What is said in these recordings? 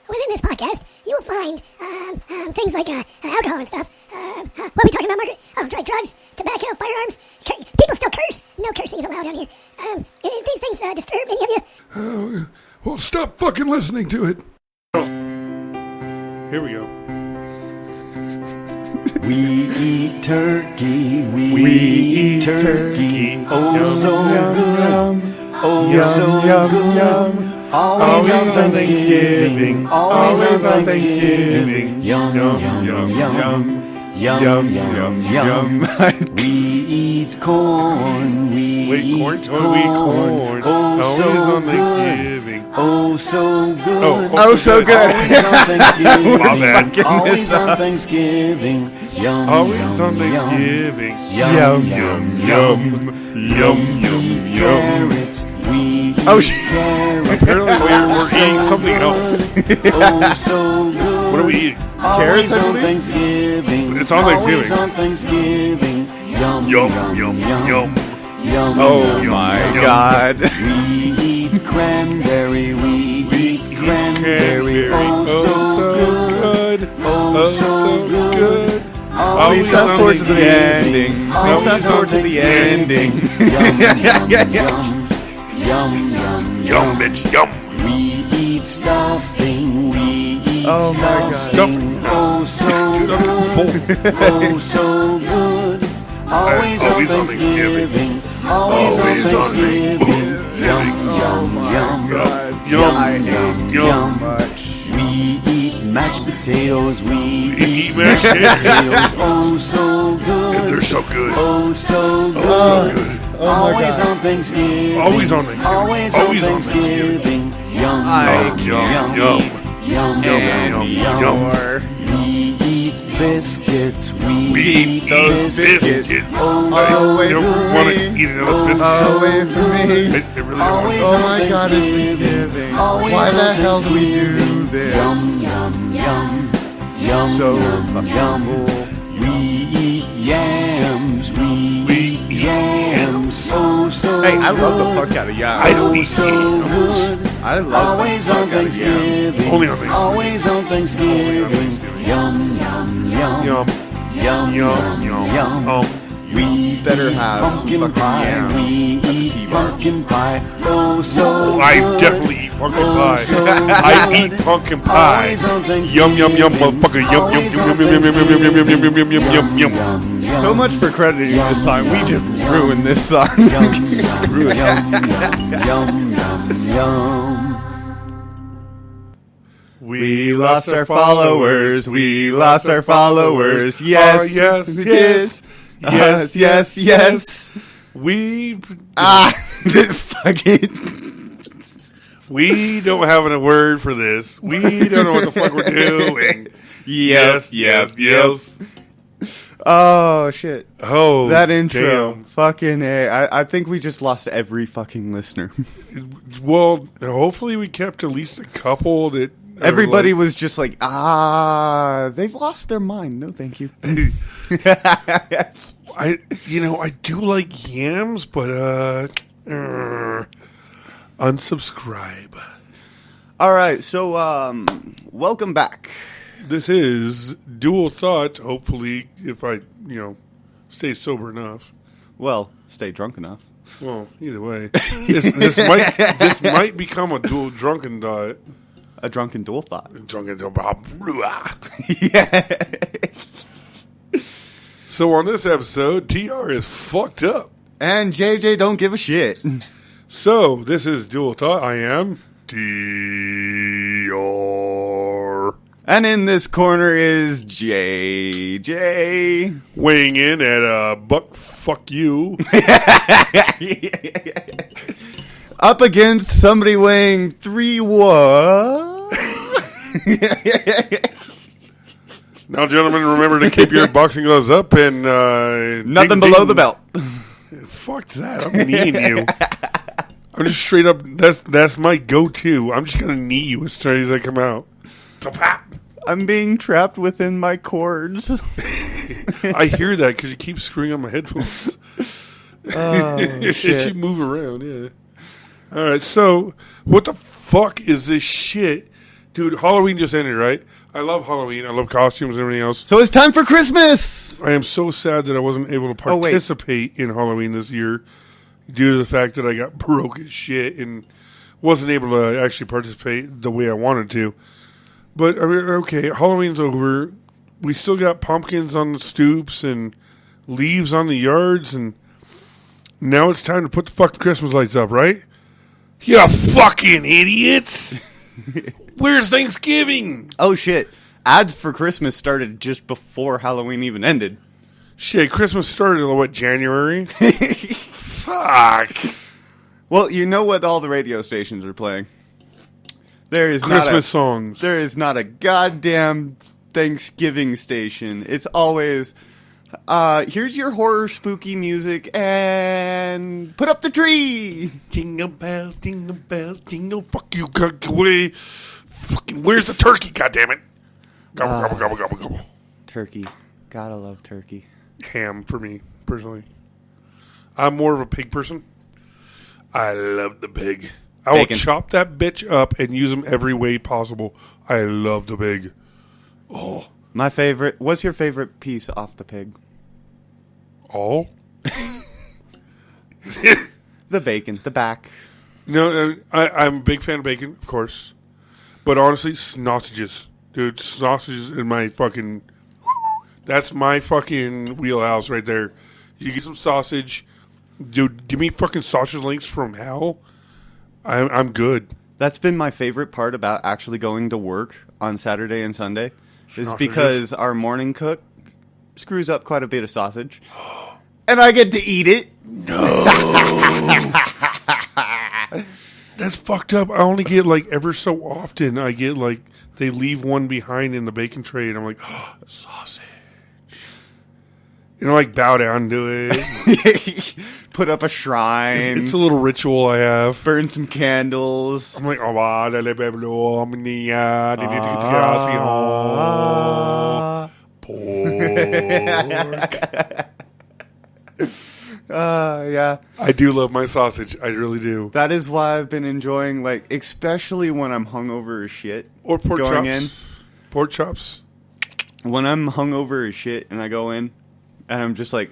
within this podcast, you will find things like alcohol and stuff. What are we talking about, Margaret? Oh, drugs, tobacco, firearms. People still curse. No cursing is allowed down here. If these things disturb any of you... Well, stop fucking listening to it. Here we go. We eat turkey, we eat turkey, oh so good, oh so good. Always on Thanksgiving, always on Thanksgiving. Yum, yum, yum, yum, yum, yum, yum. We eat corn, we eat corn, oh so on Thanksgiving. Oh, so good. Oh, so good. Always on Thanksgiving. My bad. Always on Thanksgiving. Yum, Always yum, on Thanksgiving. Yum, yum, yum, yum, yum, yum. Carrots. We Oh, eat carrots. Apparently we're eating something else. Oh, so good. What are we eating? Always Carrots, I on believe? Thanksgiving. It's on Thanksgiving. Always on Thanksgiving. Yum, Yum, yum, yum, yum, yum. Yum, Oh yum, my yum. God. We eat cranberry, we eat cranberry, oh Oh, so good. oh so good. Please fast forward to the ending. Please fast forward to the ending. Yum, yum, yum, yum, yum, Yum, bitch, yum. We eat stuffing, we eat Oh my God. Stuffing. oh so Dude, I'm getting full. oh so good. Always on Thanksgiving. Always on Thanksgiving. Yum, yum, yum. God. Yum, I yum, ate yum. much. We eat mashed potatoes. We eat mashed potatoes. Oh, so good. And they're so good. Oh, so good. Oh, so good. Oh my Always God. on Thanksgiving. Always on Thanksgiving. Always Always on on Thanksgiving. Thanksgiving. Yum, I yum, yum, yum, yum, yum, yum, yum. More. We eat biscuits. We eat those biscuits. Oh, Oh, wait You for don't want to me. eat another biscuit. Oh, wait for me. It really Always don't. Oh my God, it's Thanksgiving. Always Why the on hell do we do Thanksgiving. this? Yum, yum, yum. Yum, So yum, fucking yum. cool. We eat yams. We We eat yams. Oh, so Hey, I love the good. fuck out of yams. I don't eat so yams. good. I love Always the on fuck out of yams. Thanksgiving. Only on Thanksgiving. Always on Thanksgiving. Thanksgiving. Yum, yum, yum. Yum, Yum, yum, yum. We better eat have pumpkin fucking pie. yams We at the eat T-bar. pumpkin pie. Oh, so I good. definitely eat pumpkin Oh, pie. so I good. eat pumpkin pie. Always on Yum, yum, yum, Thanksgiving. motherfucker. Yum, yum, yum, yum, yum, yum, yum, yum, yum, yum, yum, yum, yum, yum, yum. yum. So much for crediting this song. We just ruined this song. Yum, yum, yum, yum, yum. We lost our followers. We lost our followers. Yes. Oh, yes, Yes. yes, yes, Yes. Yes. We Fuck it. we don't have a word for this. We don't know what the fuck we're doing. Yes, yes, yes. Oh shit. Oh, That intro. damn. Fucking A. I think we just lost every fucking listener. Well, hopefully we kept at least a couple that are Everybody like- was just like, they've lost their mind. No, thank you. I do like yams, but unsubscribe. All right, so welcome back. This is Dual Thought. Hopefully, if I stay sober enough. Well, stay drunk enough. Well, either way, this might become a dual drunken diet. A drunken dual thought. Drunken. Yeah. So on this episode, TR is fucked up. And JJ don't give a shit. So this is Dual Thought. I am TR. And in this corner is JJ. Weighing in at buck fuck you. Up against somebody weighing 3 what? Now, gentlemen, remember to keep your boxing gloves up and Nothing ding, below ding. the belt. Fuck that! I'm kneeing you. I'm just straight up. That's my go-to. I'm just gonna knee you as straight as I come out. I'm being trapped within my cords. I hear that because you keep screwing on my headphones. Oh, As shit. you move around, yeah. All right, so what the fuck is this shit Dude, Halloween just ended, right? I love Halloween. I love costumes and everything else. So it's time for Christmas. I am so sad that I wasn't able to Oh, wait. participate in Halloween this year due to the fact that I got broke as shit and wasn't able to actually participate the way I wanted to. But, I mean, okay, Halloween's over. We still got pumpkins on the stoops and leaves on the yards, and now it's time to put the fucking Christmas lights up, right? You fucking idiots! Where's Thanksgiving? Oh shit! Ads for Christmas started just before Halloween even ended. Shit, Christmas started in, what, January? Fuck. Well, you know what all the radio stations are playing. There is Christmas songs. There is not a goddamn Thanksgiving station. It's always, here's your horror spooky music and put up the tree. Jingle bells, jingle. Fuck you, away. Fucking, where's the turkey? God damn it! Gobble, gobble, gobble, gobble. Turkey, gotta love turkey. Ham for me personally. I'm more of a pig person. I love the pig. I will Bacon. chop that bitch up and use them every way possible. I love the pig. Oh, My favorite. What's your favorite piece off the pig? all? The bacon, the back. No, I'm a big fan of bacon, of course. But honestly, sausages. Dude, sausages in my fucking... That's my fucking wheelhouse right there. You get some sausage. Dude, give me fucking sausage links from hell. I'm good. That's been my favorite part about actually going to work on Saturday and Sunday. Is Sausages? because our morning cook screws up quite a bit of sausage. And I get to eat it. That's fucked up. I only get, like, ever so often, I get, like, they leave one behind in the bacon tray, and I'm like, oh, sausage. You know, like, bow down to it. Put up a shrine. It's a little ritual I have. Burn some candles. I'm like, oh, Yeah. I do love my sausage. I really do. That is why I've been enjoying, like, especially when I'm hungover as shit. Or pork going chops. Pork chops. When I'm hungover as shit and I go in and I'm just like,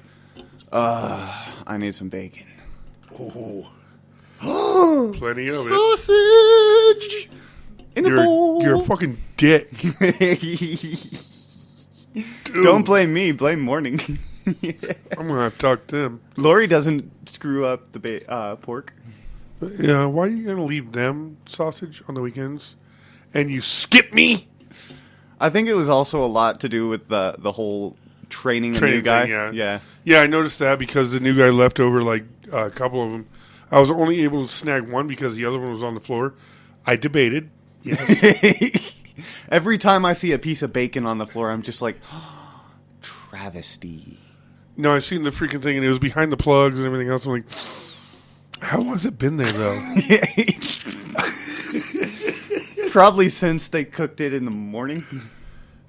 I need some bacon. Oh. Plenty of it. Sausage in a bowl. You're a fucking dick. Dude, Don't blame me. Blame Morning. I'm going to have to talk to them. Lori doesn't screw up the pork. Yeah, why are you going to leave them sausage on the weekends? And you skip me? I think it was also a lot to do with the whole training the new guy. Thing, Yeah. Yeah, I noticed that because the new guy left over like a couple of them. I was only able to snag one because the other one was on the floor. I debated. Yes. Every time I see a piece of bacon on the floor, I'm just like, travesty. No, I seen the freaking thing and it was behind the plugs and everything else. I'm like, how long has it been there though? Probably since they cooked it in the morning.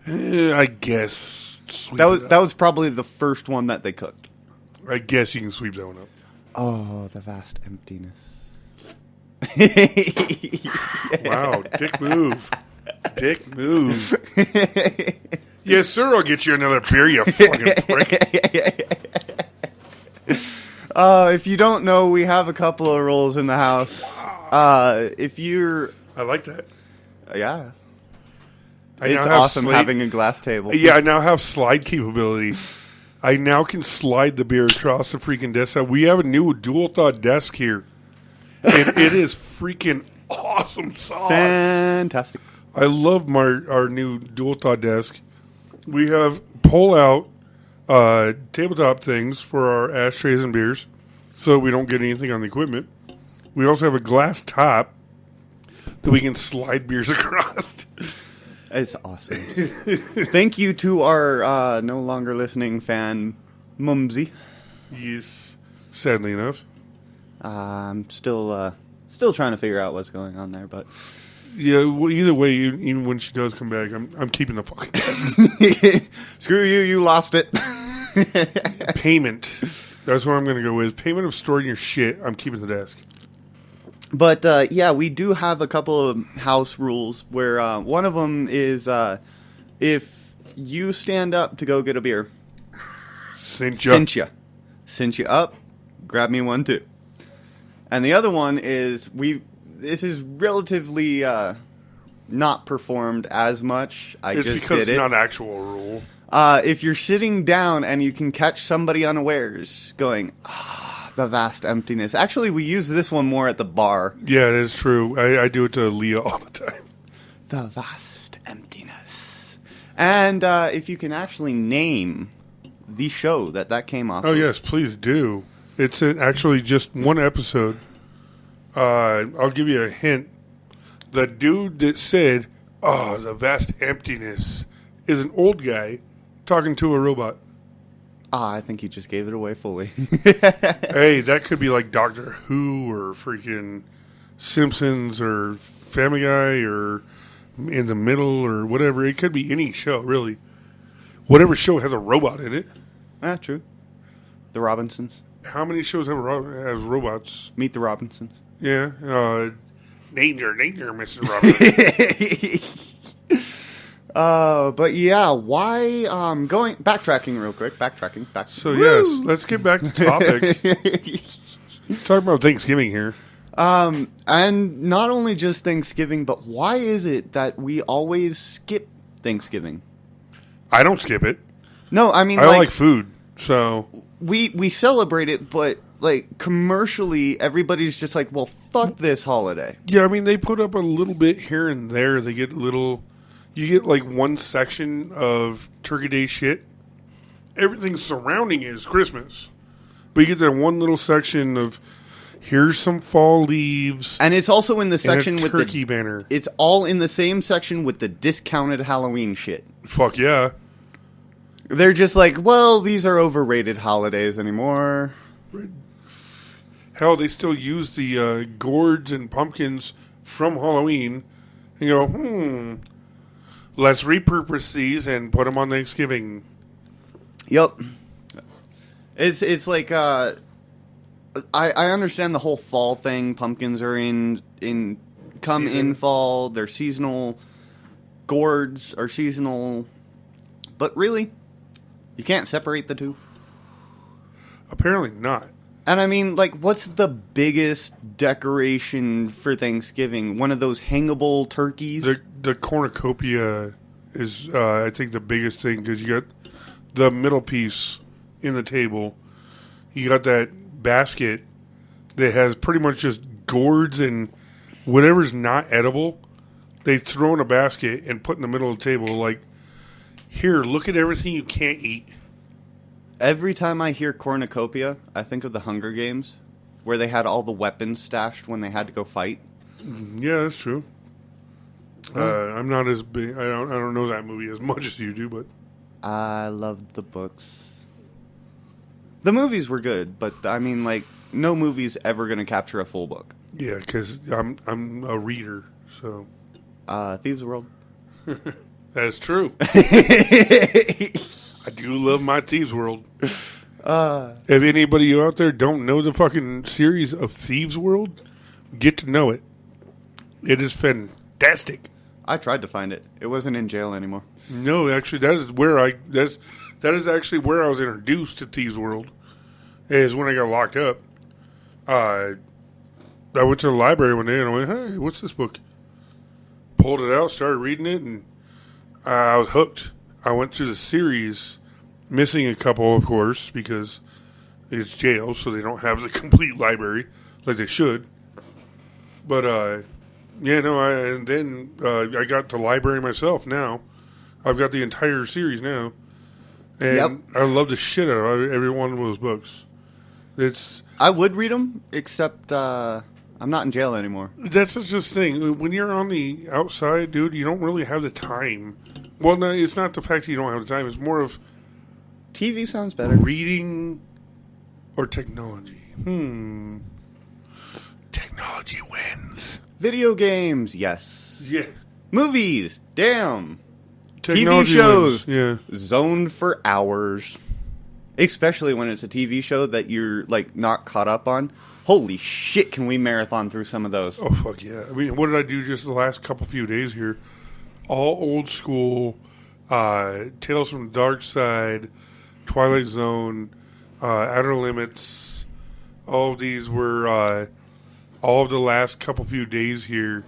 I guess. That was probably the first one that they cooked. I guess you can sweep that one up. Oh, the vast emptiness. Wow, dick move. Dick move. Yes, sir, I'll get you another beer, you fucking prick. If you don't know, we have a couple of rolls in the house. If you're... I like that. Yeah. I It's now have awesome having a glass table. Yeah, I now have slide capability. I now can slide the beer across the freaking desk. We have a new dual thought desk here. And it is freaking awesome sauce. Fantastic. I love our new dual thought desk. We have pull-out tabletop things for our ashtrays and beers so we don't get anything on the equipment. We also have a glass top that we can slide beers across. It's awesome. Thank you to our no longer listening fan, Mumsy. Yes, sadly enough. I'm still trying to figure out what's going on there, but Yeah, well, either way, even when she does come back, I'm keeping the fucking desk. Screw you, you lost it. Payment. That's what I'm going to go with. Payment of storing your shit. I'm keeping the desk. But yeah, we do have a couple of house rules where one of them is if you stand up to go get a beer, cinch you up, grab me one too. And the other one is this is relatively not performed as much. It's just because did it's it. not an actual rule. If you're sitting down and you can catch somebody unawares going, the vast emptiness. Actually, we use this one more at the bar. Yeah, that's true. I do it to Leah all the time. The vast emptiness. And if you can actually name the show that came off. Oh, yes, please do. It's actually just one episode. I'll give you a hint. The dude that said, "Oh, the vast emptiness," is an old guy talking to a robot. I think you just gave it away fully. Hey, that could be like Doctor Who or freaking Simpsons or Family Guy or In the Middle or whatever. It could be any show, really. Whatever show has a robot in it. True. The Robinsons. How many shows have robots? Meet the Robinsons. Yeah. Danger, Mrs. Robinson. But yeah, why, backtracking real quick, backtracking. So yes, let's get back to topic. Talk about Thanksgiving here. And not only just Thanksgiving, but why is it that we always skip Thanksgiving? I don't skip it. No, I mean, I don't like food, so we celebrate it, but like commercially, everybody's just like, well, fuck this holiday. Yeah, I mean, they put up a little bit here and there. They get you get like one section of Turkey Day shit. Everything surrounding it is Christmas. But you get that one little section of, here's some fall leaves. And it's also in the section with the turkey banner. It's all in the same section with the discounted Halloween shit. Fuck yeah. They're just like, well, these are overrated holidays anymore. Hell, they still use the gourds and pumpkins from Halloween and go, let's repurpose these and put them on Thanksgiving. Yep. It's like, I understand the whole fall thing. Pumpkins are in fall. They're seasonal. Gourds are seasonal. But really, you can't separate the two. Apparently not. And I mean, like, what's the biggest decoration for Thanksgiving? One of those hangable turkeys? The cornucopia is, I think, the biggest thing, because you got the middle piece in the table. You got that basket that has pretty much just gourds and whatever's not edible. They throw in a basket and put in the middle of the table, like, here, look at everything you can't eat. Every time I hear cornucopia, I think of the Hunger Games, where they had all the weapons stashed when they had to go fight. Yeah, that's true. I'm not as big. I don't know that movie as much as you do, but I loved the books. The movies were good, but I mean, like, no movie's ever going to capture a full book. yeah, because I'm a reader, so Thieves World. that's true. I do love my Thieves World. If anybody out there don't know the fucking series of Thieves World, get to know it. It is fantastic. I tried to find it. It wasn't in jail anymore. No, actually, that is actually where I was introduced to Thieves World. Is when I got locked up. I went to the library one day and I went, "Hey, what's this book?" Pulled it out, started reading it, and I was hooked. I went through the series, missing a couple, of course, because it's jail, so they don't have the complete library like they should. But yeah, no, and then I got the library myself. Now I've got the entire series now, and Yep. I love the shit out of every one of those books. I would read them, except I'm not in jail anymore. That's just the thing. When you're on the outside, dude, you don't really have the time. Well, no, it's not the fact that you don't have the time. It's more of TV sounds better. reading or technology. Technology wins. Video games, yes. Yeah. Movies, damn. Technology TV shows, wins. Yeah. zoned for hours. Especially when it's a TV show that you're, like, not caught up on. Holy shit, can we marathon through some of those? Oh, fuck yeah. I mean, what did I do just the last few days here? All old school, Tales from the Dark Side, Twilight Zone, Outer Limits. All of these were, all of the last few days here,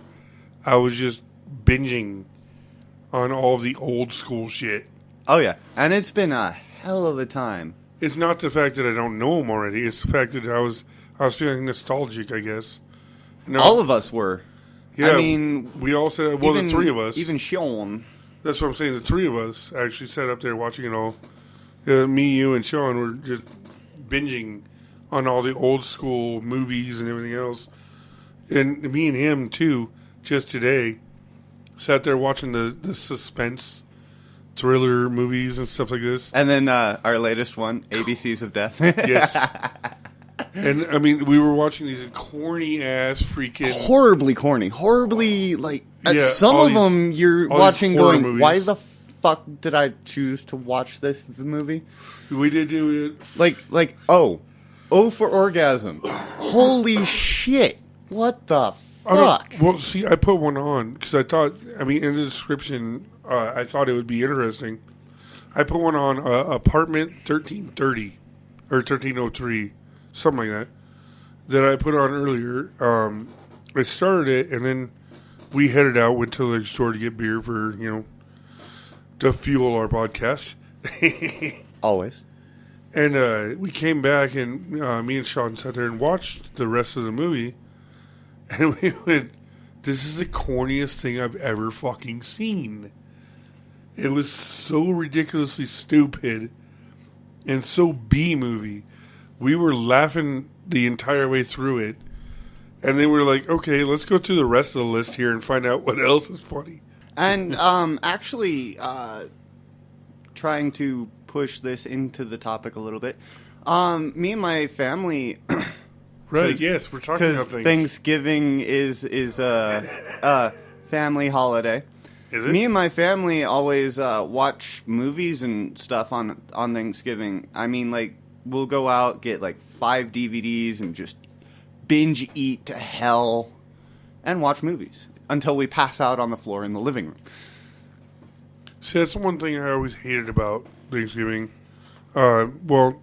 I was just binging on all of the old school shit. Oh, yeah. And it's been a hell of a time. It's not the fact that I don't know them already. It's the fact that I was feeling nostalgic, I guess. All of us were. Yeah, I mean, we all said, well, the three of us. Even Sean. That's what I'm saying. The three of us actually sat up there watching it all. Me, you, and Sean were just binging on all the old school movies and everything else. And me and him, too, just today, sat there watching the suspense thriller movies and stuff like this. And then our latest one, ABCs of Death. Yes. And, I mean, we were watching these corny-ass freaking... Horribly corny. Horribly, like... some of them you're watching going, movies. Why the fuck did I choose to watch this movie? We did do it. Like, O for Orgasm. Holy shit. What the fuck? Well, see, I put one on because I thought, I mean, in the description, I thought it would be interesting. I put one on Apartment 1330 or 1303. Something like that I put on earlier. I started it, and then we headed out, went to the store to get beer for, to fuel our podcast. Always. And we came back, and me and Sean sat there and watched the rest of the movie. And we went, this is the corniest thing I've ever fucking seen. It was so ridiculously stupid and so B-movie. We were laughing the entire way through it. And then we were like, okay, let's go through the rest of the list here and find out what else is funny. And actually, trying to push this into the topic a little bit, me and my family... Right, yes, we're talking about things. Thanksgiving is a family holiday. Is it? Me and my family always watch movies and stuff on Thanksgiving. I mean, like, we'll go out, get like 5 DVDs and just binge eat to hell and watch movies until we pass out on the floor in the living room. See, that's the one thing I always hated about Thanksgiving. Well,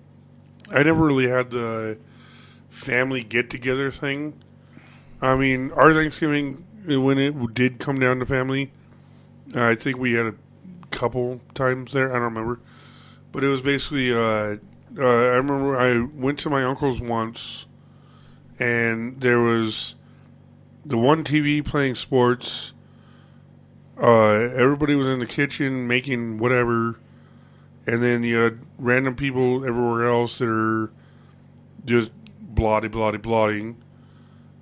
I never really had the family get-together thing. I mean, our Thanksgiving, when it did come down to family, I think we had a couple times there. I don't remember. But it was basically... I remember I went to my uncle's once, and there was the one TV playing sports. Everybody was in the kitchen making whatever, and then you had random people everywhere else that are just blotting,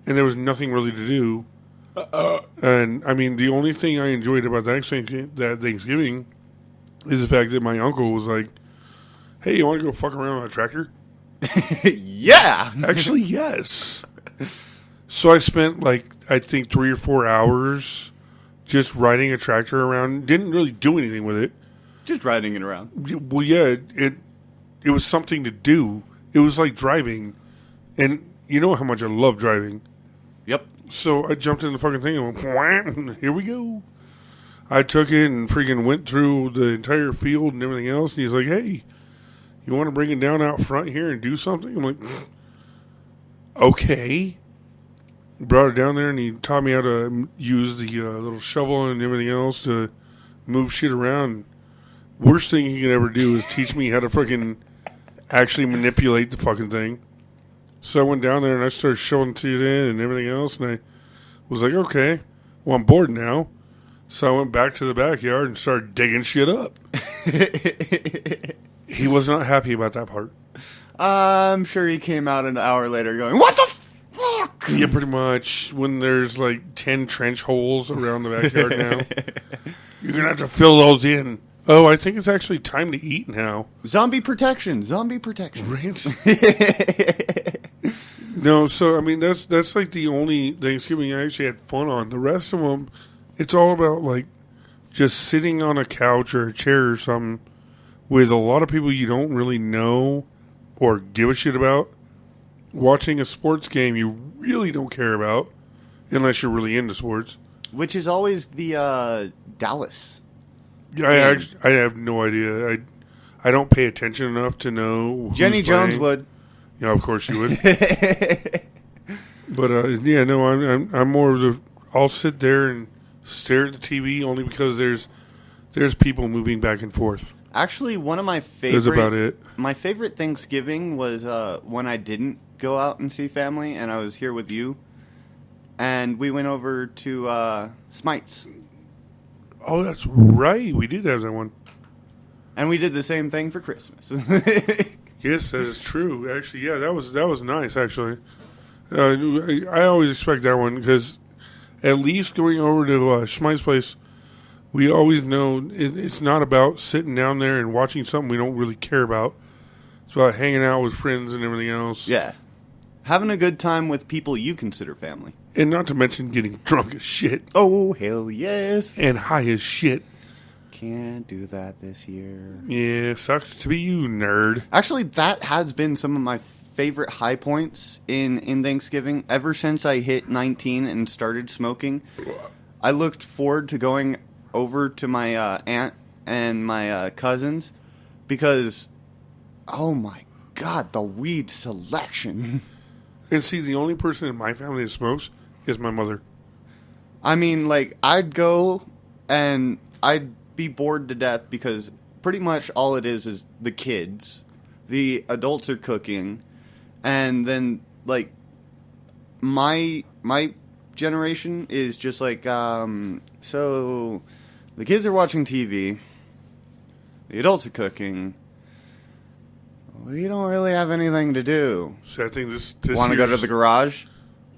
and there was nothing really to do. And I mean, the only thing I enjoyed about that Thanksgiving is the fact that my uncle was like, hey, you want to go fuck around on a tractor? Yeah! Actually, yes. So I spent, I think 3 or 4 hours just riding a tractor around. Didn't really do anything with it. Just riding it around. Well, yeah, it was something to do. It was like driving. And you know how much I love driving. Yep. So I jumped in the fucking thing and went, wham, here we go. I took it and freaking went through the entire field and everything else. And he's like, hey... you want to bring it down out front here and do something? I'm like, okay. Brought it down there, and he taught me how to use the little shovel and everything else to move shit around. Worst thing he could ever do is teach me how to fucking actually manipulate the fucking thing. So I went down there, and I started showing it in and everything else, and I was like, okay, well, I'm bored now. So I went back to the backyard and started digging shit up. He was not happy about that part. I'm sure he came out an hour later going, what the fuck? Yeah, pretty much. When there's 10 trench holes around the backyard now, you're going to have to fill those in. Oh, I think it's actually time to eat now. Zombie protection. Right? No, so, I mean, that's the only Thanksgiving I actually had fun on. The rest of them, it's all about, just sitting on a couch or a chair or something, with a lot of people you don't really know or give a shit about, watching a sports game you really don't care about, unless you're really into sports. Which is always the Dallas. Yeah, I have no idea. I don't pay attention enough to know who's Jenny Jones playing. would. Yeah, of course she would. But yeah, no, I'm more of the. I'll sit there and stare at the TV only because there's people moving back and forth. Actually, one of my favorite. That's about it. My favorite Thanksgiving was when I didn't go out and see family, and I was here with you, and we went over to Smite's. Oh, that's right. We did have that one. And we did the same thing for Christmas. Yes, that is true. Actually, yeah, that was nice. Actually, I always expect that one because at least going over to Schmei's place, we always know it's not about sitting down there and watching something we don't really care about. It's about hanging out with friends and everything else. Yeah, having a good time with people you consider family, and not to mention getting drunk as shit. Oh hell yes! And high as shit. Can't do that this year. Yeah, sucks to be you, nerd. Actually, that has been some of my favorite high points in Thanksgiving. Ever since I hit 19 and started smoking, I looked forward to going over to my aunt and my cousins because, oh my God, the weed selection. And see, the only person in my family that smokes is my mother. I mean, like, I'd go and I'd be bored to death because pretty much all it is the kids. The adults are cooking, and then like my generation is just like so the kids are watching TV, the adults are cooking. We don't really have anything to do. So I think this want to go to the garage?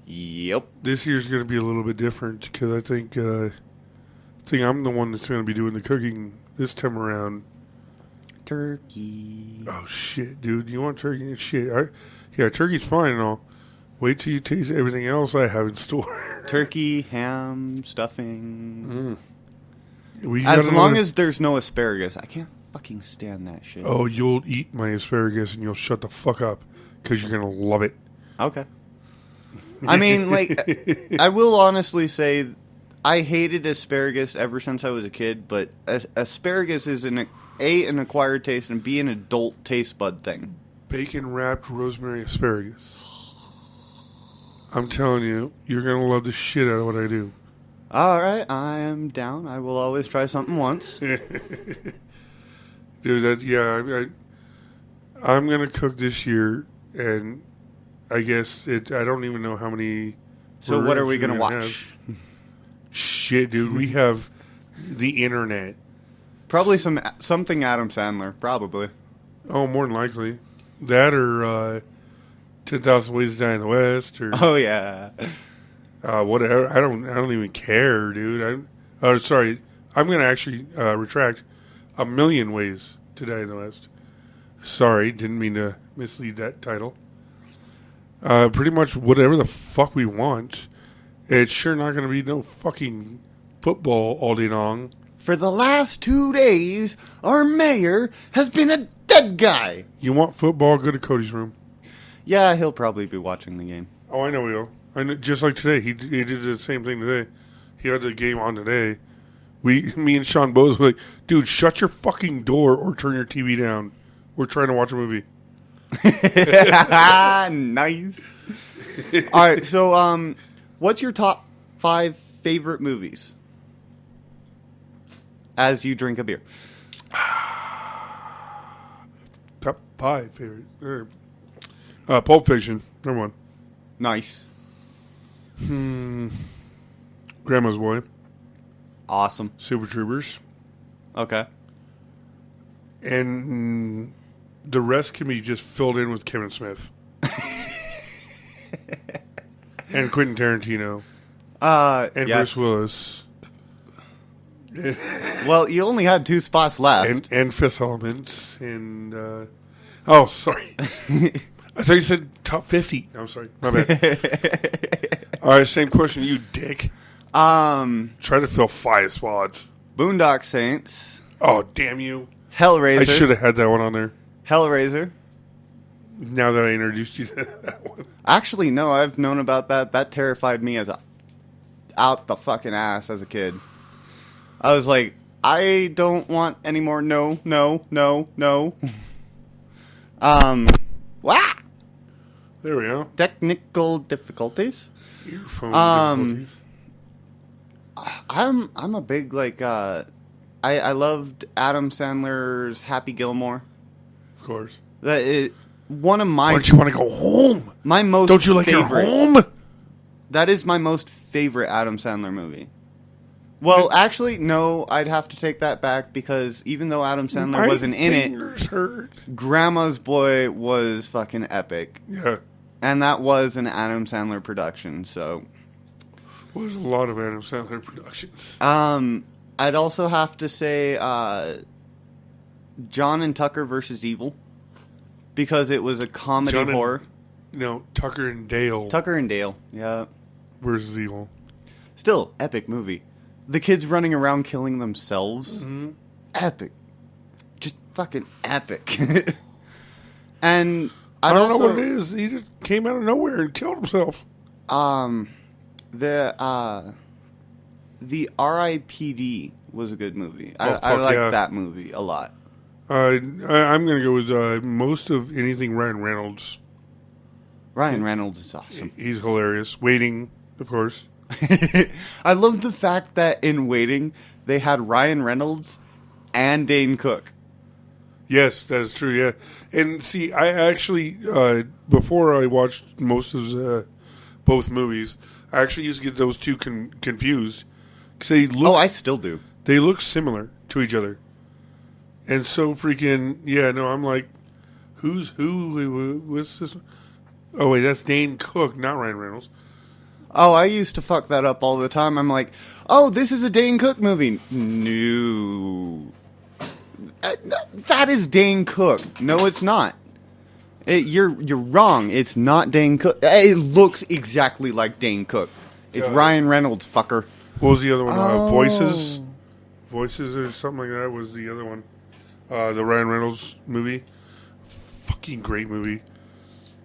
Yep. This year's going to be a little bit different because I think I'm the one that's going to be doing the cooking this time around. Turkey. Oh, shit, dude. You want turkey? Shit. Yeah, turkey's fine and all. Wait till you taste everything else I have in store. Turkey, ham, stuffing. As long as there's no asparagus. I can't fucking stand that shit. Oh, you'll eat my asparagus and you'll shut the fuck up because you're going to love it. Okay. I mean, like, I will honestly say I hated asparagus ever since I was a kid, but asparagus is an acquired taste and B, an adult taste bud thing. Bacon wrapped rosemary asparagus. I'm telling you, you're going to love the shit out of what I do. All right, I am down. I will always try something once. Dude, I'm going to cook this year, and I guess I don't even know how many. So what are we going to watch? Shit, dude, we have the internet. Probably something Adam Sandler, probably. Oh, more than likely. That or 10,000 Ways to Die in the West, or oh yeah, whatever. I don't even care, dude. Sorry, I'm gonna actually retract. 1,000,000 Ways to Die in the West. Sorry, didn't mean to mislead that title. Pretty much whatever the fuck we want. It's sure not gonna be no fucking football all day long. For the last 2 days, our mayor has been a dead guy. You want football? Go to Cody's room. Yeah, he'll probably be watching the game. Oh, I know he will. I know, just like today. He did the same thing today. He had the game on today. Me and Sean Bose were like, dude, shut your fucking door or turn your TV down. We're trying to watch a movie. Nice. All right, so what's your top 5 favorite movies as you drink a beer? Top 5 favorite. Pulp Fiction, number 1. Nice. Grandma's Boy. Awesome. Super Troopers. Okay. And the rest can be just filled in with Kevin Smith. And Quentin Tarantino. And yes. Bruce Willis. Well, you only had 2 spots left. And Fifth Element. And, oh, sorry. I thought you said top 50. I'm sorry. My bad. All right, same question, you dick. Try to fill 5 spots. Boondock Saints. Oh, damn you. Hellraiser. I should have had that one on there. Hellraiser. Now that I introduced you to that one. Actually, no, I've known about that. That terrified me out the fucking ass as a kid. I was like, I don't want any more. No. What? There we go. Technical difficulties. Earphone difficulties. I'm a big I loved Adam Sandler's Happy Gilmore. Of course. One of my. Don't you want to go home? My most. Don't you like favorite, your home? That is my most favorite Adam Sandler movie. Well, actually, no, I'd have to take that back because even though Adam Sandler wasn't in it, Grandma's Boy was fucking epic. Yeah. And that was an Adam Sandler production, so. Well, there's a lot of Adam Sandler productions. I'd also have to say John and Tucker versus Evil because it was a comedy horror. No, Tucker and Dale. Tucker and Dale, yeah. Versus Evil. Still, epic movie. The kids running around killing themselves. Mm-hmm. Epic. Just fucking epic. And I don't know what it is. He just came out of nowhere and killed himself. The R.I.P.D. was a good movie. I like that movie a lot. I'm going to go with most of anything Ryan Reynolds. Ryan Reynolds is awesome. He's hilarious. Waiting, of course. I love the fact that in Waiting, they had Ryan Reynolds and Dane Cook. Yes, that is true, yeah. And see, I actually, before I watched most of both movies, I actually used to get those two confused. 'Cause they look, I still do. They look similar to each other. And so freaking, yeah, no, I'm like, who's who? What's this? Oh, wait, that's Dane Cook, not Ryan Reynolds. Oh, I used to fuck that up all the time. I'm like, oh, this is a Dane Cook movie. No. That is Dane Cook. No, it's not. You're wrong. It's not Dane Cook. It looks exactly like Dane Cook. It's Ryan Reynolds, fucker. What was the other one? Voices? Voices or something like that was the other one. The Ryan Reynolds movie. Fucking great movie.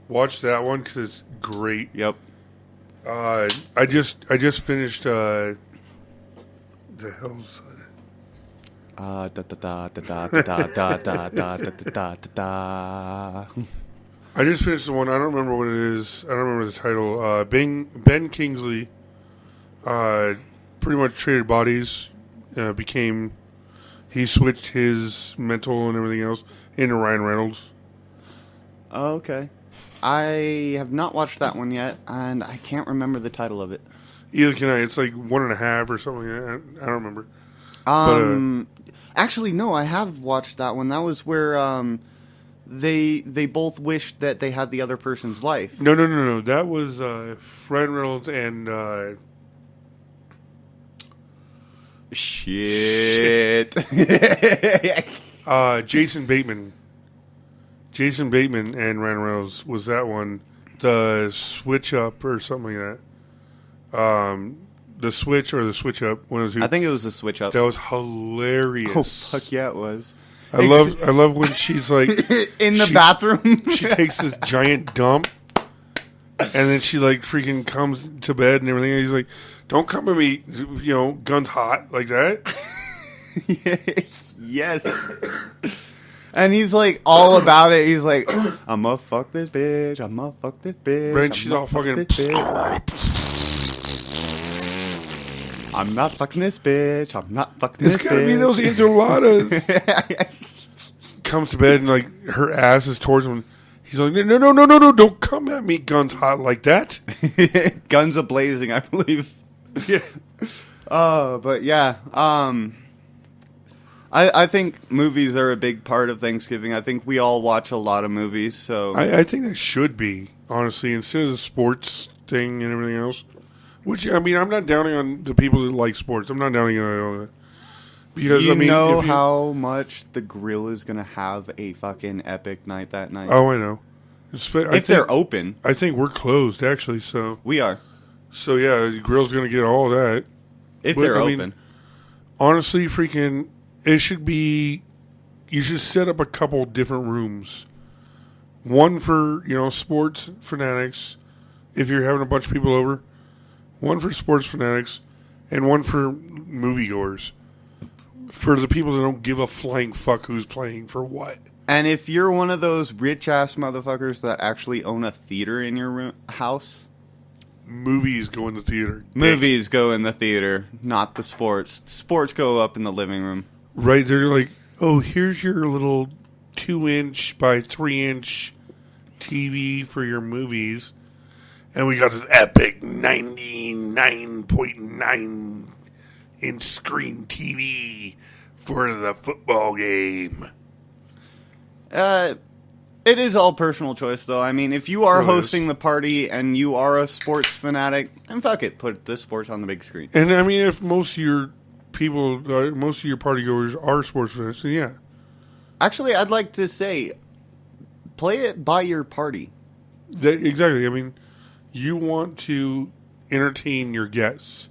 Watch that one because it's great. Yep. I just finished the hell's Da da da da da da da da da da da. I just finished the one. I don't remember what it is. I don't remember the title. Ben Kingsley pretty much traded bodies. He switched his mental and everything else into Ryan Reynolds. Oh, okay. I have not watched that one yet, and I can't remember the title of it. Either can I. It's like 1.5 or something like that. I don't remember. Actually, no, I have watched that one. That was where they both wished that they had the other person's life. No. That was Ryan Reynolds and Shit. Jason Bateman. Jason Bateman and Ryan Reynolds was that one. The Switch Up or something like that. The Switch or the Switch Up. One of the two. I think it was the Switch Up. That was hilarious. Oh, fuck yeah, it was. I love when she's like in the bathroom. She takes this giant dump, and then she like freaking comes to bed and everything. And he's like, "Don't come at me, guns hot like that." Yes. And he's like all about it. He's like, "I'ma fuck this bitch. I'ma fuck this bitch." Right? She's all fucking. I'm not fucking this bitch. I'm not fucking this bitch. It's gotta be those enchiladas. Comes to bed and like her ass is towards him. He's like, no, don't come at me, guns hot like that. Guns a blazing, I believe. Yeah. But yeah. I think movies are a big part of Thanksgiving. I think we all watch a lot of movies, so I think that should be, honestly, instead of the sports thing and everything else. Which, I mean, I'm not downing on the people that like sports. I'm not downing on all that. Because, you know how much the grill is going to have a fucking epic night that night? Oh, I know. If they're open. I think we're closed, actually, so. We are. So, yeah, the grill's going to get all that. If they're open. Honestly, freaking, it should be you should set up a couple different rooms. One for, sports fanatics, if you're having a bunch of people over. One for sports fanatics, and one for moviegoers. For the people that don't give a flying fuck who's playing for what. And if you're one of those rich-ass motherfuckers that actually own a theater in your house... Movies go in the theater. Movies go in the theater, not the sports. Sports go up in the living room. Right, they're like, oh, here's your little 2-inch by 3-inch TV for your movies. And we got this epic 99.9 inch screen TV for the football game. It is all personal choice, though. I mean, if you are hosting the party and you are a sports fanatic, then fuck it, put the sports on the big screen. And I mean, if most of your people, most of your partygoers are sports fans, then yeah. Actually, I'd like to say, play it by your party. Exactly. I mean, you want to entertain your guests,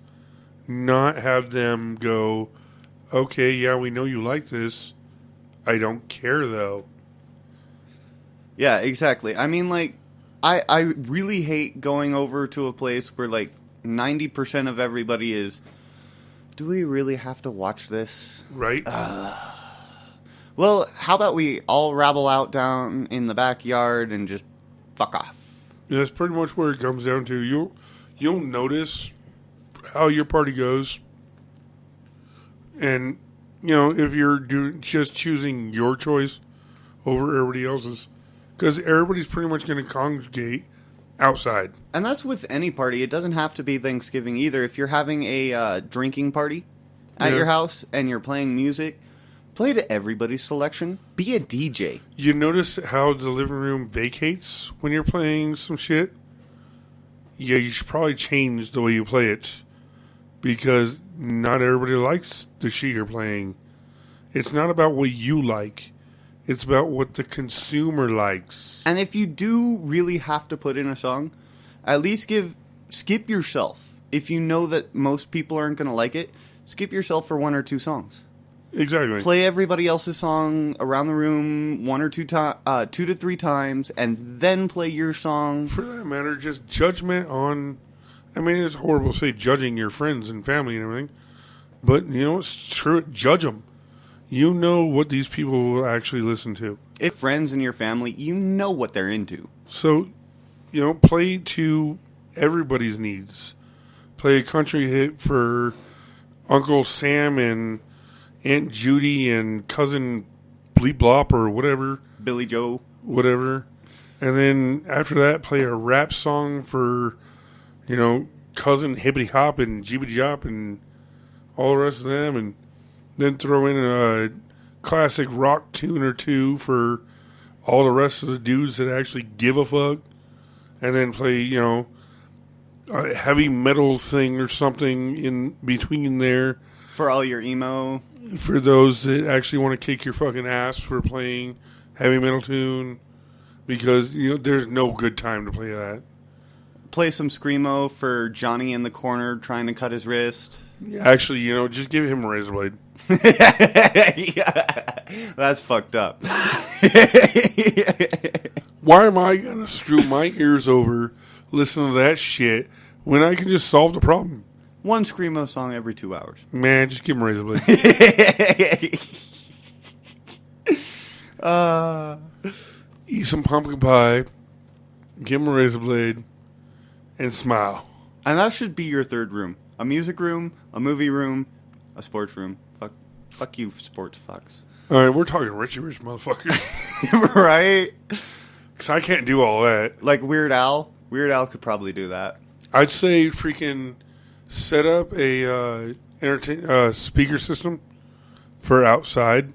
not have them go, okay, yeah, we know you like this. I don't care, though. Yeah, exactly. I mean, like, I really hate going over to a place where, like, 90% of everybody is, do we really have to watch this? Right. Well, how about we all rabble out down in the backyard and just fuck off? And that's pretty much where it comes down to. You'll notice how your party goes. And, if you're just choosing your choice over everybody else's. Because everybody's pretty much going to congregate outside. And that's with any party. It doesn't have to be Thanksgiving either. If you're having a drinking party at your house and you're playing music, play to everybody's selection. Be a DJ. You notice how the living room vacates when you're playing some shit? Yeah, you should probably change the way you play it. Because not everybody likes the shit you're playing. It's not about what you like. It's about what the consumer likes. And if you do really have to put in a song, at least skip yourself. If you know that most people aren't going to like it, skip yourself for 1 or 2 songs. Exactly. Play everybody else's song around the room 1 or 2 to 3 times, and then play your song. For that matter, just judgment on... I mean, it's horrible to say judging your friends and family and everything. But, it's true. Judge them. You know what these people will actually listen to. If friends in your family, you know what they're into. So, play to everybody's needs. Play a country hit for Uncle Sam and Aunt Judy and Cousin Bleep Blop or whatever. Billy Joe. Whatever. And then after that, play a rap song for, Cousin Hippity Hop and Jibbity Jop and all the rest of them. And then throw in a classic rock tune or two for all the rest of the dudes that actually give a fuck. And then play, a heavy metal thing or something in between there. For all your emo. For those that actually want to kick your fucking ass for playing heavy metal tune. Because, there's no good time to play that. Play some Screamo for Johnny in the corner trying to cut his wrist. Actually, just give him a razor blade. Yeah, that's fucked up. Why am I going to screw my ears over listening to that shit when I can just solve the problem? 1 Screamo song every 2 hours. Man, just give him a razor blade. Eat some pumpkin pie, give him a razor blade, and smile. And that should be your 3rd room. A music room, a movie room, a sports room. Fuck you, sports fucks. All right, we're talking Richie Rich motherfucker. Right? Because I can't do all that. Like Weird Al. Weird Al could probably do that. I'd say freaking set up a speaker system for outside.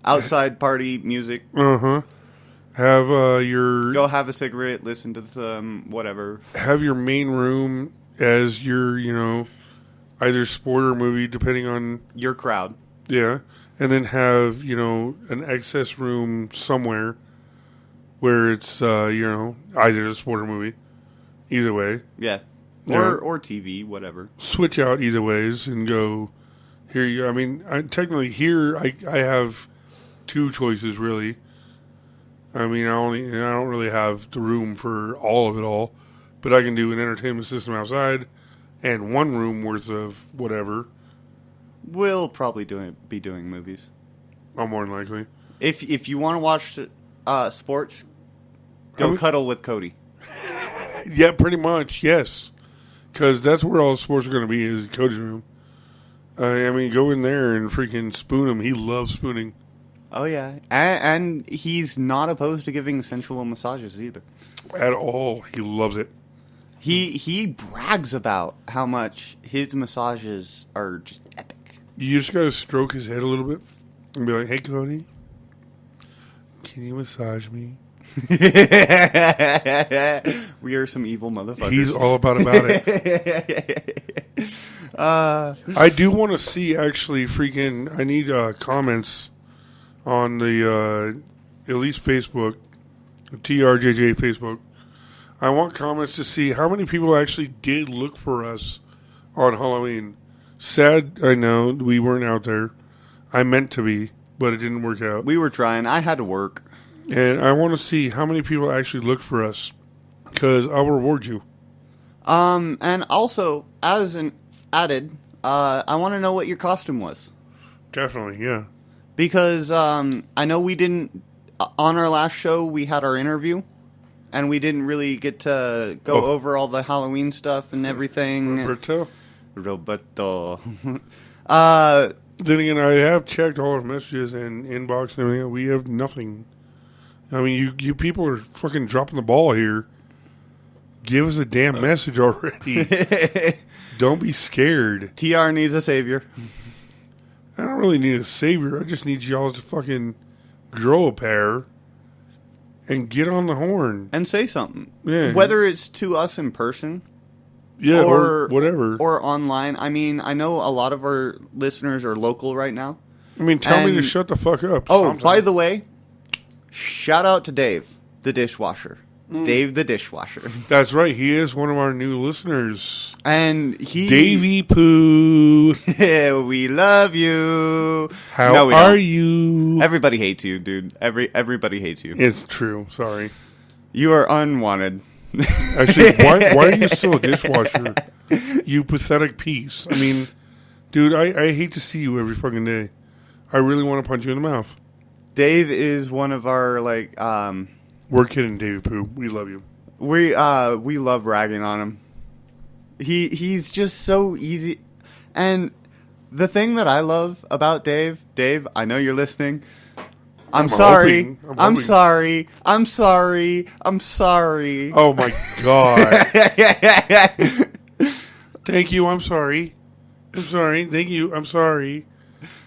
Outside party music. Uh-huh. Have your... Go have a cigarette, listen to some whatever. Have your main room as your, either sport or movie, depending on... Your crowd. Yeah. And then have, an excess room somewhere where it's, either a sport or movie. Either way. Yeah. Yeah. Or TV, whatever. Switch out either ways and go Here you go. I mean, technically here I have 2 choices really. I mean, I don't really have the room for all of it all, but I can do an entertainment system outside and 1 room worth of whatever. We'll probably be doing movies. More than likely. If you want to watch sports, go cuddle with Cody. Yeah, pretty much, yes. Because that's where all the sports are going to be, is Cody's room. I mean, go in there and freaking spoon him. He loves spooning. Oh, yeah. And he's not opposed to giving sensual massages either. At all. He loves it. He brags about how much his massages are just epic. You just got to stroke his head a little bit and be like, hey, Cody, can you massage me? We are some evil motherfuckers. He's all about it. I do want to see, actually, I need comments on the, at least Facebook, TRJJ Facebook. I want comments to see how many people actually did look for us on Halloween. Sad, I know, we weren't out there. I meant to be, but it didn't work out. We were trying. I had to work. And I want to see how many people actually look for us, because I'll reward you. And also, as an added, I want to know what your costume was. Definitely, yeah. Because I know we didn't, on our last show, we had our interview, and we didn't really get to go over all the Halloween stuff and everything. Roberto. Then again, I have checked all our messages and inbox and everything. We have nothing. I mean, you people are fucking dropping the ball here. Give us a damn message already. Don't be scared. TR needs a savior. I don't really need a savior. I just need y'all to fucking grow a pair and get on the horn. And say something. Yeah. Whether it's to us in person. Yeah, or whatever. Or online. I mean, I know a lot of our listeners are local right now. I mean, tell me to shut the fuck up. Oh, sometime. By the way, shout out to Dave, the dishwasher. Dave, the dishwasher. That's right. He is one of our new listeners. And he... Davey Pooh. We love you. How are you? Everybody hates you, dude. Everybody hates you. It's true. Sorry. You are unwanted. Actually, why are you still a dishwasher? You pathetic piece. I mean, dude, I hate to see you every fucking day. I really want to punch you in the mouth. Dave is one of our, We're kidding, Davey Pooh. We love you. We love ragging on him. He's just so easy. And the thing that I love about Dave, I know you're listening. I'm sorry. I'm sorry. I'm sorry. I'm sorry. Oh my God. Thank you. I'm sorry. I'm sorry. Thank you. I'm sorry.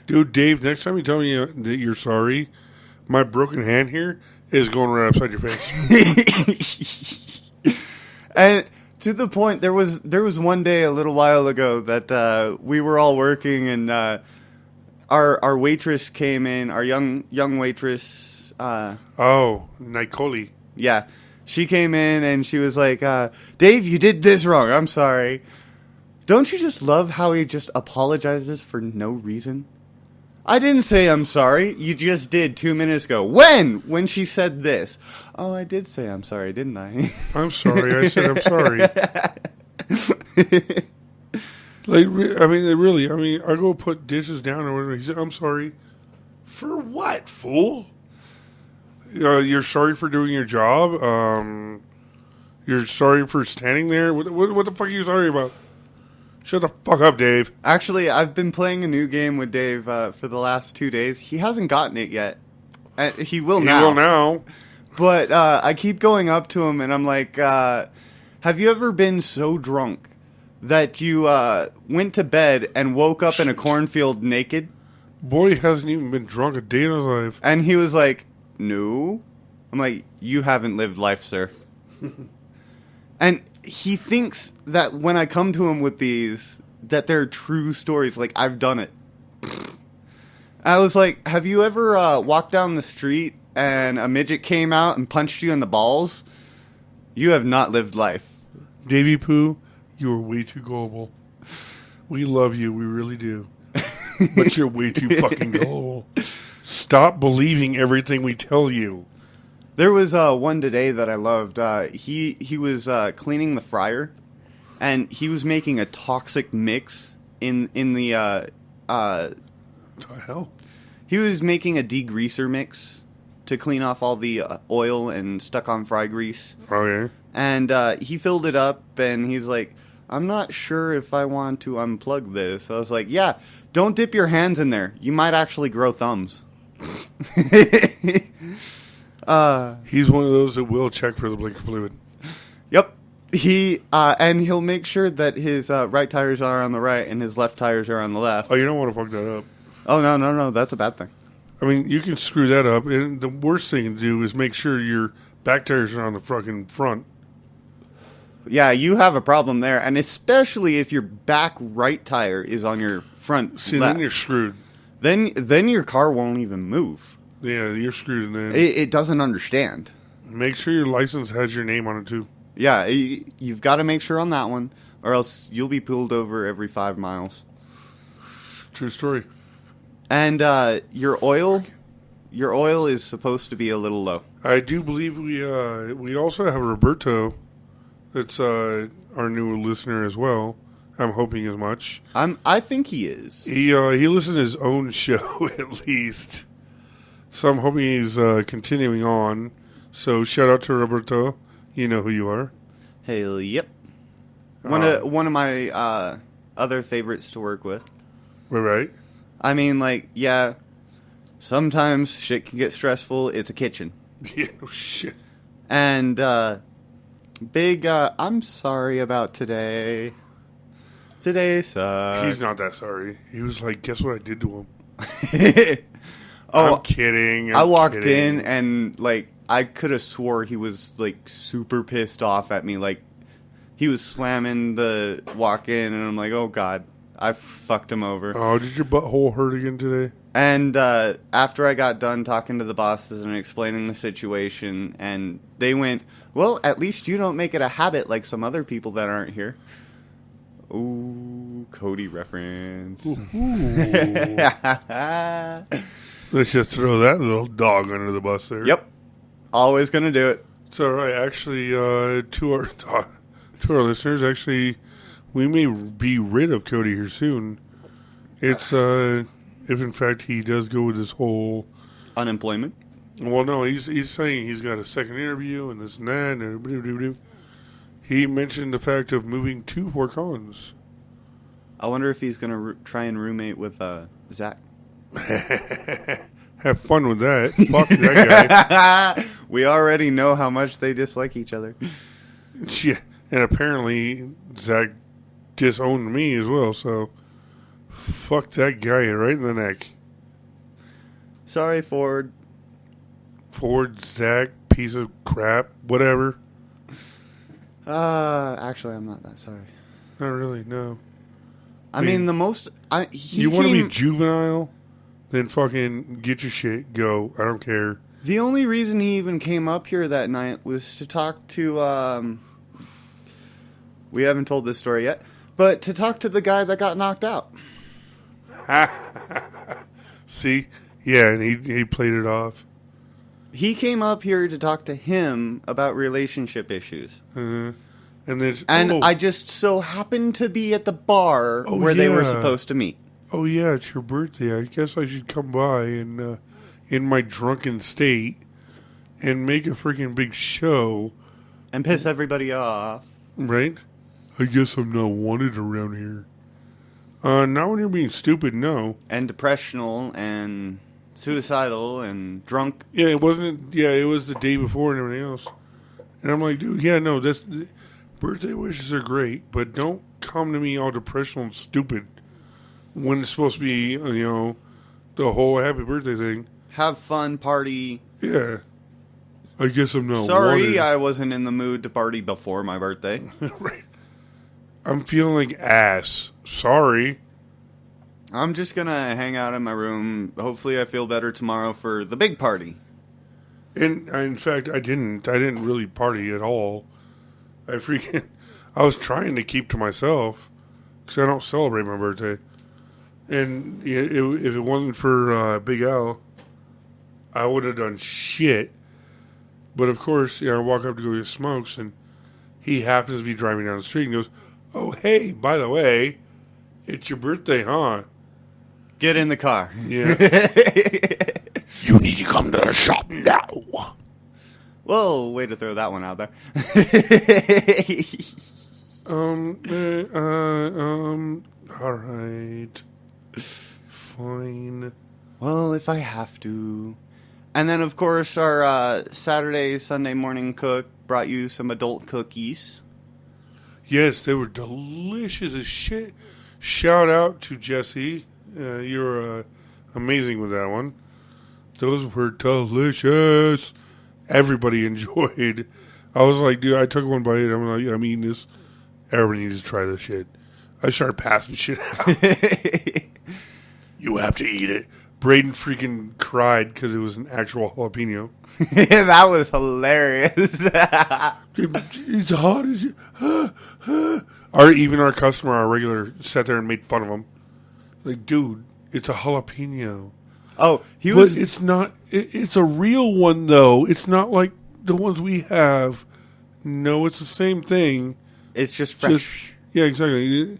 Dude, Dave, next time you tell me that you're sorry, my broken hand here is going right upside your face. And to the point, there was one day a little while ago that we were all working, and our waitress came in, our young waitress. Nicole. Yeah, she came in and she was like, "Dave, you did this wrong. I'm sorry." Don't you just love how he just apologizes for no reason? I didn't say I'm sorry. You just did 2 minutes ago. When she said this. Oh, I did say I'm sorry, didn't I? I'm sorry. I said I'm sorry. Really, I go put dishes down or whatever. He said, I'm sorry. For what, fool? You're sorry for doing your job? You're sorry for standing there? What the fuck are you sorry about? Shut the fuck up, Dave. Actually, I've been playing a new game with Dave for the last 2 days. He hasn't gotten it yet. He will now. He will now. But I keep going up to him and I'm like, have you ever been so drunk that you went to bed and woke up in a cornfield naked? Boy hasn't even been drunk a day in his life. And he was like, no. I'm like, you haven't lived life, sir. And he thinks that when I come to him with these, that they're true stories. Like, I've done it. I was like, have you ever walked down the street and a midget came out and punched you in the balls? You have not lived life. Davey Pooh, you are way too gullible. We love you. We really do. But you're way too fucking gullible. Stop believing everything we tell you. There was one today that I loved. He was cleaning the fryer, and he was making a toxic mix in the. What the hell? He was making a degreaser mix to clean off all the oil and stuck-on fry grease. Oh, yeah? And he filled it up, and he's like, I'm not sure if I want to unplug this. I was like, yeah, don't dip your hands in there. You might actually grow thumbs. He's one of those that will check for the blinker fluid. Yep. And he'll make sure that his right tires are on the right and his left tires are on the left. Oh, you don't want to fuck that up. Oh, no, that's a bad thing. I mean, you can screw that up, and the worst thing to do is make sure your back tires are on the fucking front. Yeah, you have a problem there, and especially if your back right tire is on your front See, left. then you're screwed. Then your car won't even move. Yeah, you're screwed in then. It doesn't understand. Make sure your license has your name on it, too. Yeah, you've got to make sure on that one, or else you'll be pulled over every 5 miles. True story. And your oil is supposed to be a little low. I do believe we also have Roberto. That's our new listener as well. I'm hoping as much. I think he is. He listens to his own show at least. So I'm hoping he's continuing on. So shout out to Roberto. You know who you are. Hell, yep. One of my other favorites to work with. Right. I mean, like, yeah, sometimes shit can get stressful. It's a kitchen. Yeah, no shit. And big, I'm sorry about today. Today sucks. He's not that sorry. He was like, guess what I did to him? Oh, I'm kidding. I walked in and, like, I could have swore he was, like, super pissed off at me. Like, he was slamming the walk-in, and I'm like, oh, God, I fucked him over. Oh, did your butthole hurt again today? And after I got done talking to the bosses and explaining the situation, and they went, well, at least you don't make it a habit like some other people that aren't here. Ooh, Cody reference. Let's just throw that little dog under the bus there. Yep. Always going to do it. It's all right. Actually, to our listeners, actually, we may be rid of Cody here soon. It's if in fact he does go with this whole unemployment. Well, no, he's saying he's got a second interview and this and that. And he mentioned the fact of moving to Fort Collins. I wonder if he's going to try and roommate with Zach. Have fun with that. Fuck that guy. We already know how much they dislike each other. Yeah, and apparently Zach disowned me as well, so fuck that guy right in the neck. Sorry, Ford. Ford, Zach, piece of crap, whatever. Actually, I'm not that sorry. Not really, no. I mean, the most... you want to be juvenile? Then fucking get your shit, go. I don't care. The only reason he even came up here that night was to talk to... we haven't told this story yet, but to talk to the guy that got knocked out. See? Yeah, and he played it off. He came up here to talk to him about relationship issues. And I just so happened to be at the bar where they were supposed to meet. Oh, yeah, it's your birthday. I guess I should come by and in my drunken state and make a freaking big show. And piss everybody off. Right? I guess I'm not wanted around here. Not when you're being stupid, no. And depressional and suicidal and drunk. Yeah, it wasn't. Yeah, it was the day before and everything else. And I'm like, dude, yeah, no, birthday wishes are great, but don't come to me all depressional and stupid when it's supposed to be, the whole happy birthday thing. Have fun, party. Yeah. I guess I'm not Sorry, wanted. I wasn't in the mood to party before my birthday. Right. I'm feeling like ass. Sorry. I'm just going to hang out in my room. Hopefully I feel better tomorrow for the big party. And in fact, I didn't really party at all. I was trying to keep to myself because I don't celebrate my birthday. And if it wasn't for Big Al, I would have done shit. But of course, I walk up to go get smokes, and he happens to be driving down the street and goes, "Oh, hey, by the way, it's your birthday, huh?" Get in the car. Yeah. You need to come to the shop now. Whoa, way to throw that one out there. All right. Fine. Well, if I have to. And then, of course, our Saturday, Sunday morning cook brought you some adult cookies. Yes, they were delicious as shit. Shout out to Jesse. You're amazing with that one. Those were delicious. Everybody enjoyed. I was like, dude, I took one bite. I'm like, I'm eating this. Everybody needs to try this shit. I started passing shit out. You have to eat it. Braden freaking cried because it was an actual jalapeno. Yeah, that was hilarious. It's hot as you. Even our customer, our regular, sat there and made fun of him. Like, dude, it's a jalapeno. Oh, But it's not. It's a real one, though. It's not like the ones we have. No, it's the same thing. It's just fresh. Yeah, exactly.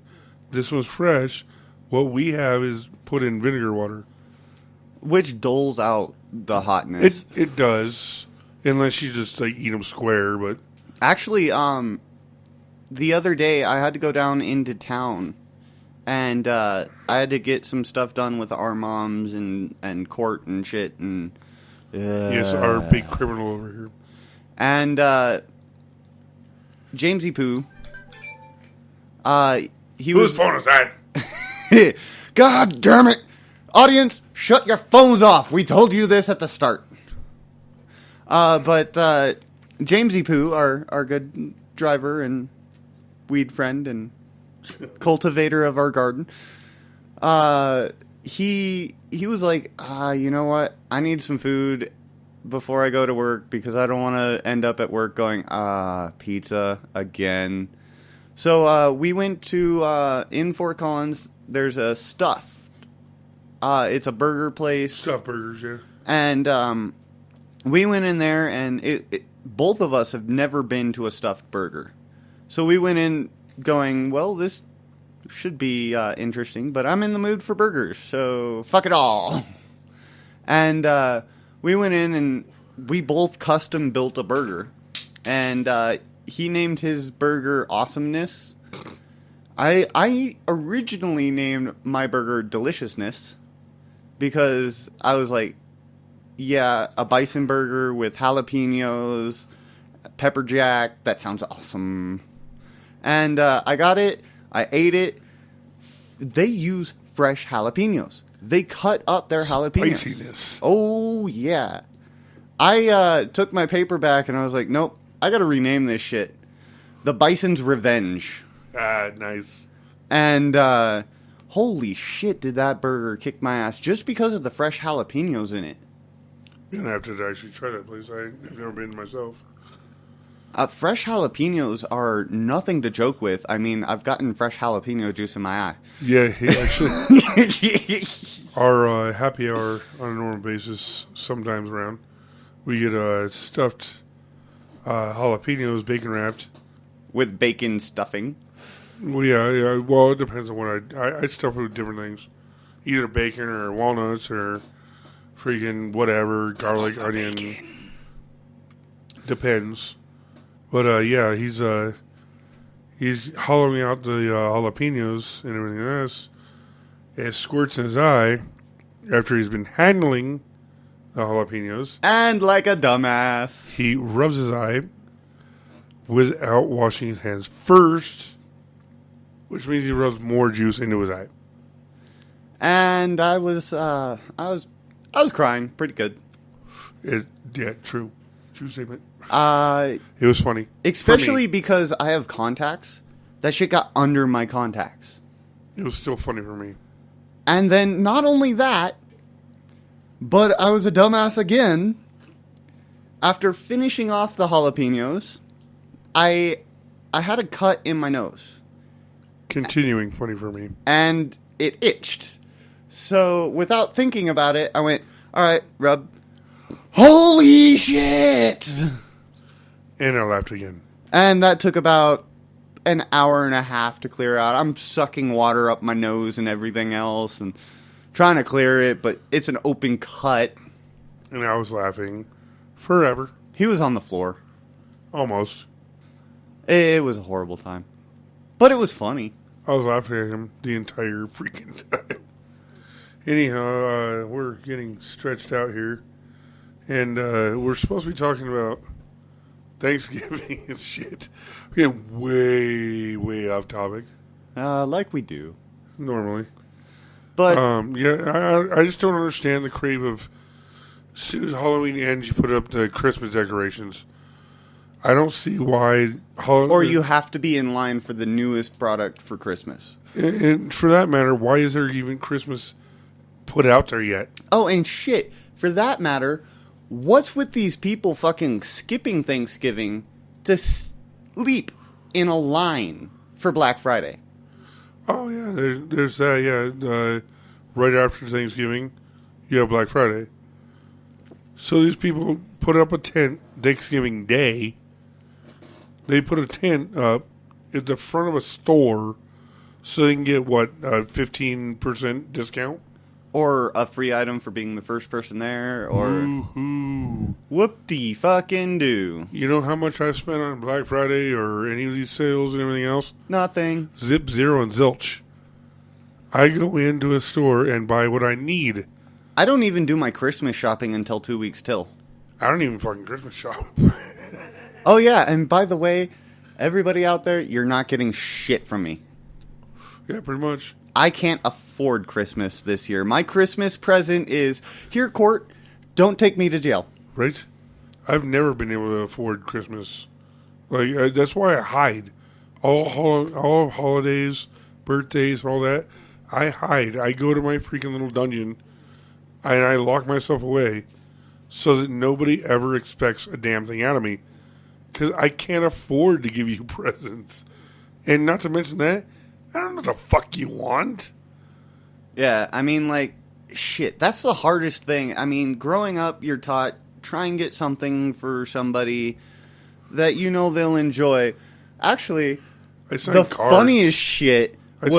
This one's fresh. What we have is put in vinegar water. Which doles out the hotness. It does. Unless you just like eat them square, but... Actually, the other day I had to go down into town. And I had to get some stuff done with our moms and court and shit. And yes, our big criminal over here. And Jamesy Poo, Whose phone is that? God damn it! Audience, shut your phones off! We told you this at the start. But Jamesy Poo, our good driver and weed friend and cultivator of our garden, he was like, you know what? I need some food before I go to work because I don't want to end up at work going, pizza again. So we went to, in Fort Collins, there's a Stuffed. It's a burger place. Stuffed burgers, yeah. And we went in there, and both of us have never been to a stuffed burger. So we went in going, well, this should be interesting, but I'm in the mood for burgers, so fuck it all. And we went in, and we both custom built a burger. And he named his burger Awesomeness. I originally named my burger Deliciousness because I was like, yeah, a bison burger with jalapenos, pepper jack, that sounds awesome. And I got it, I ate it. They use fresh jalapenos. They cut up their jalapenos. Spiciness. Oh, yeah. I took my paper back and I was like, nope, I gotta rename this shit. The Bison's Revenge. Nice. And holy shit, did that burger kick my ass just because of the fresh jalapenos in it. You're going to have to actually try that place. I've never been myself. Fresh jalapenos are nothing to joke with. I mean, I've gotten fresh jalapeno juice in my eye. Yeah, actually. Our happy hour on a normal basis, sometimes around, we get stuffed jalapenos, bacon wrapped. With bacon stuffing. Well, yeah. Well, it depends on what I stuff it with different things. Either bacon or walnuts or freaking whatever, garlic, onion. Bacon. Depends. But, yeah, he's hollowing out the jalapenos and everything else. It squirts in his eye after he's been handling the jalapenos. And like a dumbass. He rubs his eye without washing his hands first, which means he rubs more juice into his eye. And I was crying pretty good. Yeah, true statement. It was funny, especially because I have contacts. That shit got under my contacts. It was still funny for me. And then not only that, but I was a dumbass again. After finishing off the jalapenos, I had a cut in my nose. Continuing funny for me. And it itched. So, without thinking about it, I went, all right, rub. Holy shit! And I laughed again. And that took about an hour and a half to clear out. I'm sucking water up my nose and everything else and trying to clear it, but it's an open cut. And I was laughing forever. He was on the floor. Almost. It was a horrible time. But it was funny. I was laughing at him the entire freaking time. Anyhow, we're getting stretched out here. And we're supposed to be talking about Thanksgiving and shit. We're getting way, way off topic. Like we do. Normally. But I just don't understand the crave of as soon as Halloween ends, you put up the Christmas decorations. I don't see why. Or you have to be in line for the newest product for Christmas. And for that matter, why is there even Christmas put out there yet? Oh, and shit. For that matter, what's with these people fucking skipping Thanksgiving to sleep in a line for Black Friday? Oh, yeah. There's that, yeah. Right after Thanksgiving, you have Black Friday. So these people put up a tent Thanksgiving Day. They put a tent up at the front of a store so they can get, what, a 15% discount? Or a free item for being the first person there, or Woohoo. whoop-de-fucking-do. You know how much I've spent on Black Friday or any of these sales and everything else? Nothing. Zip, zero, and zilch. I go into a store and buy what I need. I don't even do my Christmas shopping until 2 weeks till. I don't even fucking Christmas shop. Oh, yeah, and by the way, everybody out there, you're not getting shit from me. Yeah, pretty much. I can't afford Christmas this year. My Christmas present is, here, court, don't take me to jail. Right? I've never been able to afford Christmas. Like, that's why I hide. All holidays, birthdays, all that, I hide. I go to my freaking little dungeon and I lock myself away so that nobody ever expects a damn thing out of me. Because I can't afford to give you presents. And not to mention that, I don't know what the fuck you want. Yeah, I mean, like, shit, that's the hardest thing. I mean, growing up, you're taught, try and get something for somebody that you know they'll enjoy. Actually, I signed the cards. funniest shit I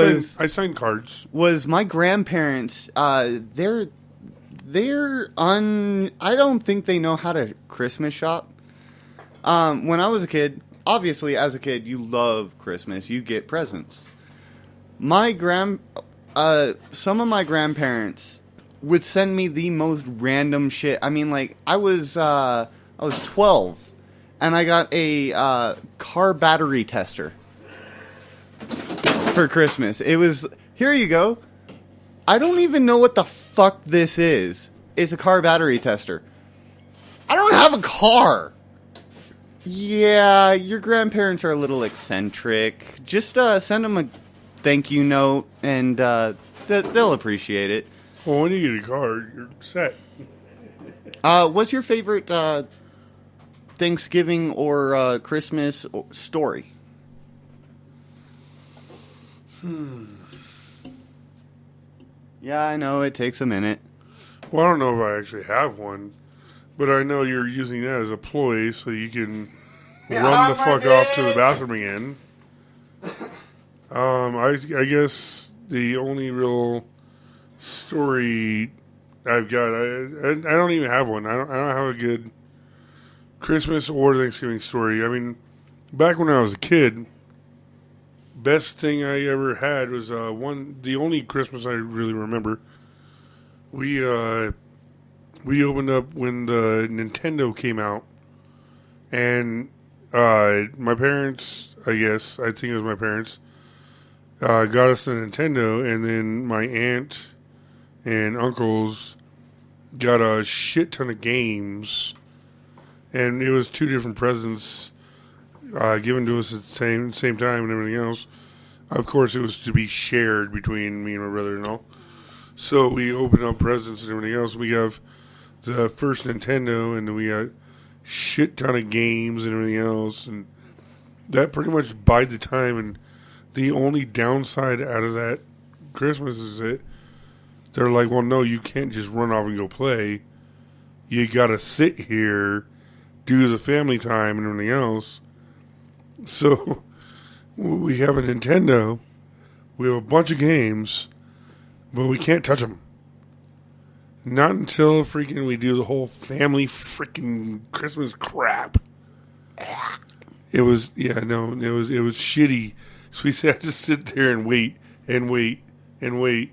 signed cards. Was my grandparents, I don't think they know how to Christmas shop. When I was a kid, obviously as a kid, you love Christmas. You get presents. Some of my grandparents would send me the most random shit. I mean, like, I was 12 and I got a car battery tester for Christmas. It was, here you go. I don't even know what the fuck this is. It's a car battery tester. I don't have a car. Yeah, your grandparents are a little eccentric. Just send them a thank you note, and they'll appreciate it. Well, when you get a car, you're set. What's your favorite Thanksgiving or Christmas story? Yeah, I know, it takes a minute. Well, I don't know if I actually have one, but I know you're using that as a ploy so you can run the fuck off to the bathroom again. I guess the only real story I've got, I don't even have one. I don't have a good Christmas or Thanksgiving story. I mean, back when I was a kid, best thing I ever had was the only Christmas I really remember. We opened up when the Nintendo came out, and my parents, I think it was my parents, got us the Nintendo, and then my aunt and uncles got a shit ton of games, and it was two different presents given to us at the same time and everything else. Of course, it was to be shared between me and my brother and all. So we opened up presents and everything else. We have the first Nintendo, and then we got shit ton of games and everything else, and that pretty much bide the time. And the only downside out of that Christmas is that they're like, well, no, you can't just run off and go play. You got to sit here, do the family time and everything else. So we have a Nintendo. We have a bunch of games, but we can't touch them. Not until freaking we do the whole family freaking Christmas crap. It was shitty. So we had to sit there and wait and wait and wait.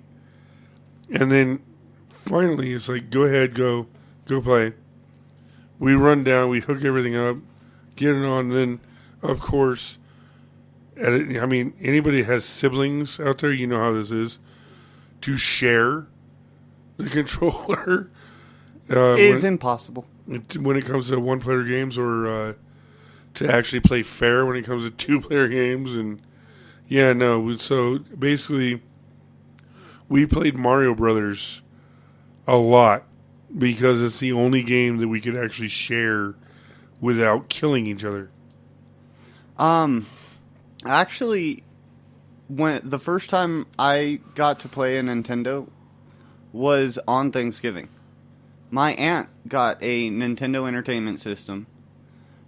And then finally it's like, go ahead, go play. We run down, we hook everything up, get it on, then of course, anybody has siblings out there, you know how this is, to share the controller is impossible. When it comes to one-player games, or to actually play fair when it comes to two-player games. And so basically we played Mario Brothers a lot because it's the only game that we could actually share without killing each other. Actually, when the first time I got to play a Nintendo was on Thanksgiving. My aunt got a Nintendo Entertainment System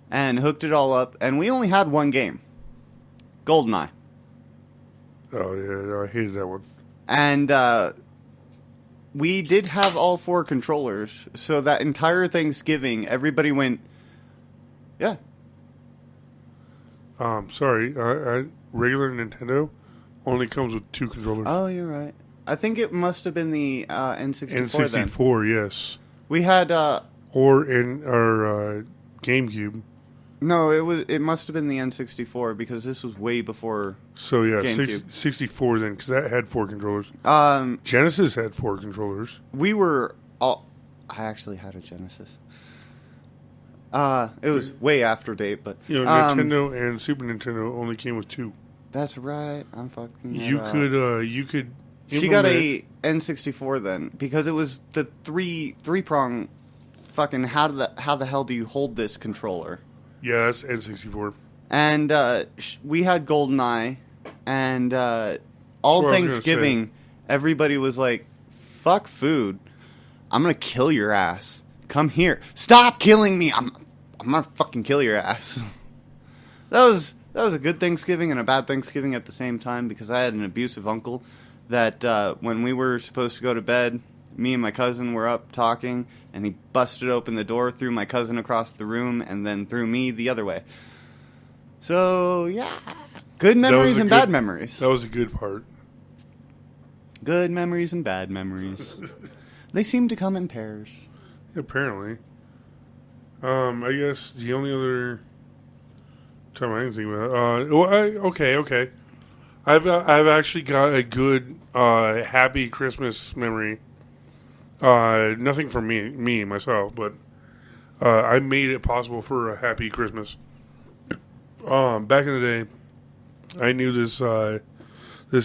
and hooked it all up, and we only had one game, GoldenEye. Oh yeah, I hated that one. And we did have all 4 controllers, so that entire Thanksgiving, everybody went, yeah. Sorry, regular Nintendo only comes with 2 controllers. Oh, you're right. I think it must have been the N64 N64, then. yes. We had or GameCube. No, it must have been the N64 because this was way before. So yeah, GameCube. 64 then, because that had 4 controllers. Genesis had 4 controllers. We were all. I actually had a Genesis. It was way after date, but Nintendo and Super Nintendo only came with 2. That's right. I'm fucking. You could. She got a N64 then because it was the three prong. Fucking how the hell do you hold this controller? Yeah, that's N64. And we had GoldenEye, and all Thanksgiving, everybody was like, "Fuck food, I'm gonna kill your ass. Come here, stop killing me. I'm gonna fucking kill your ass." That was a good Thanksgiving and a bad Thanksgiving at the same time because I had an abusive uncle that when we were supposed to go to bed, me and my cousin were up talking, and he busted open the door, threw my cousin across the room, and then threw me the other way. So, yeah. Good memories and bad memories. That was a good part. Good memories and bad memories. They seem to come in pairs. Apparently. I guess the only other time I can think about okay. I've actually got a good happy Christmas memory. Nothing for me myself, but I made it possible for a happy Christmas. Back in the day, I knew this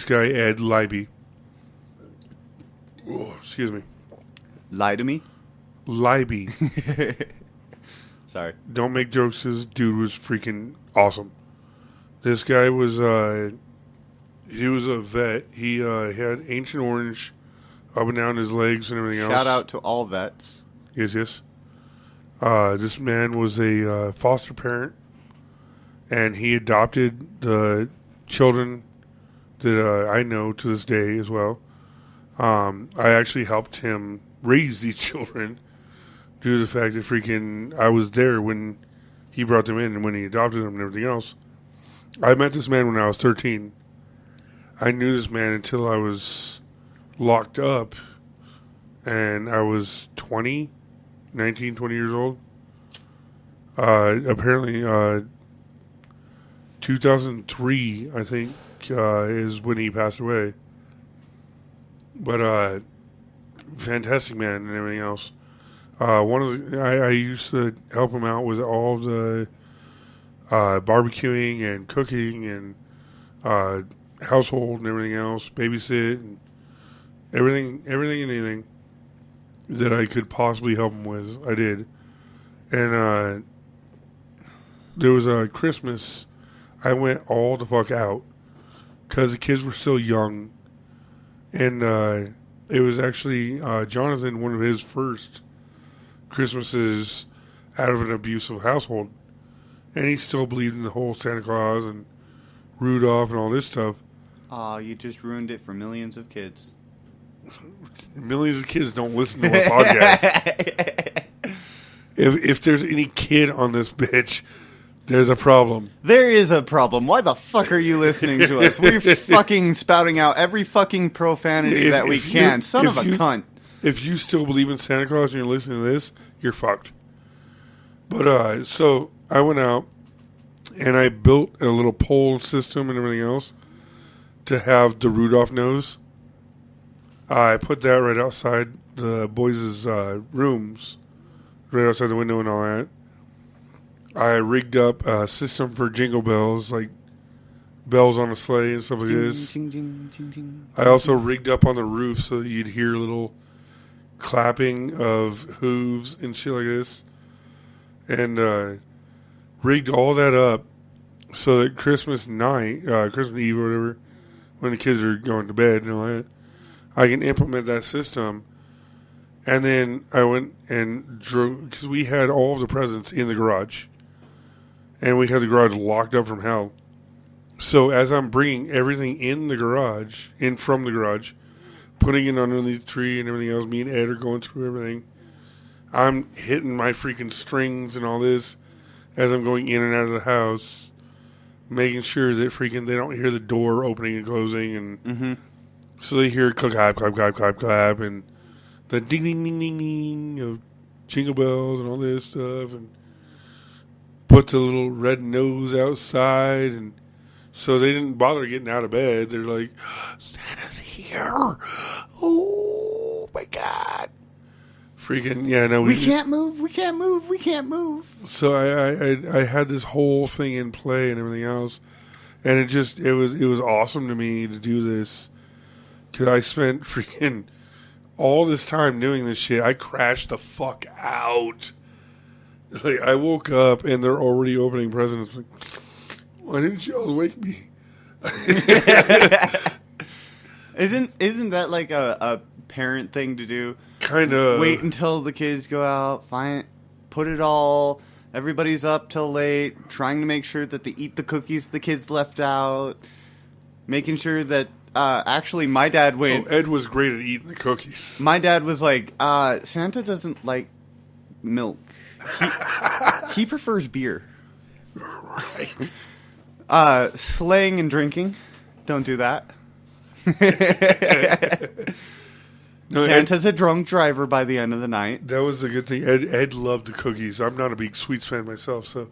guy Ed Libby. Oh, excuse me. Lie to me? Libby. Sorry. Don't make jokes. This dude was freaking awesome. This guy was he was a vet. He had Ancient Orange up and down his legs and everything else. Shout out to all vets. Yes. This man was a foster parent, and he adopted the children that I know to this day as well. I actually helped him raise these children due to the fact that freaking I was there when he brought them in and when he adopted them and everything else. I met this man when I was 13. I knew this man until I was locked up, and I was 20 years old. Apparently, 2003, I think, is when he passed away. But, fantastic man and everything else. I used to help him out with all of the, barbecuing and cooking and, household and everything else, babysit and everything and anything that I could possibly help him with, I did. And there was a Christmas, I went all the fuck out because the kids were still young, and it was actually Jonathan, one of his first Christmases out of an abusive household. And he still believed in the whole Santa Claus and Rudolph and all this stuff. Aw, you just ruined it for millions of kids. Millions of kids don't listen to our podcast. If there's any kid on this bitch, there's a problem. There is a problem. Why the fuck are you listening to us? We're fucking spouting out every fucking profanity that we can. Son of a cunt. If you still believe in Santa Claus and you're listening to this, you're fucked. But, so I went out and I built a little pole system and everything else to have the Rudolph nose. I put that right outside the boys' rooms, right outside the window and all that. I rigged up a system for jingle bells, like bells on a sleigh and stuff like this. Ding, ding, ding, ding, I also rigged up on the roof so that you'd hear little clapping of hooves and shit like this. And rigged all that up so that Christmas night, Christmas Eve or whatever, when the kids are going to bed and all that, I can implement that system. And then I went and drove, because we had all of the presents in the garage. And we had the garage locked up from hell. So as I'm bringing everything in the garage, from the garage, putting it underneath the tree and everything else, me and Ed are going through everything. I'm hitting my freaking strings and all this as I'm going in and out of the house, making sure that freaking they don't hear the door opening and closing. And so they hear clap, clap, clap, clap, clap, and the ding, ding, ding, ding, ding of jingle bells and all this stuff, and put the little red nose outside, and so they didn't bother getting out of bed. They're like, Santa's here. Oh, my God. Freaking, yeah, no. We can't move, we can't move, we can't move. So I had this whole thing in play and everything else, and it was awesome to me to do this, because I spent freaking all this time doing this shit. I crashed the fuck out. Like, I woke up and they're already opening presents. Like, why didn't you all wake me? Isn't that like a parent thing to do? Kind of. Wait until the kids go out, put it all. Everybody's up till late, trying to make sure that they eat the cookies the kids left out, making sure that. Actually, my dad went. Oh, Ed was great at eating the cookies. My dad was like, Santa doesn't like milk. He prefers beer. Right. Slaying and drinking. Don't do that. No, Santa's a drunk driver by the end of the night. That was the good thing. Ed loved the cookies. I'm not a big sweets fan myself, so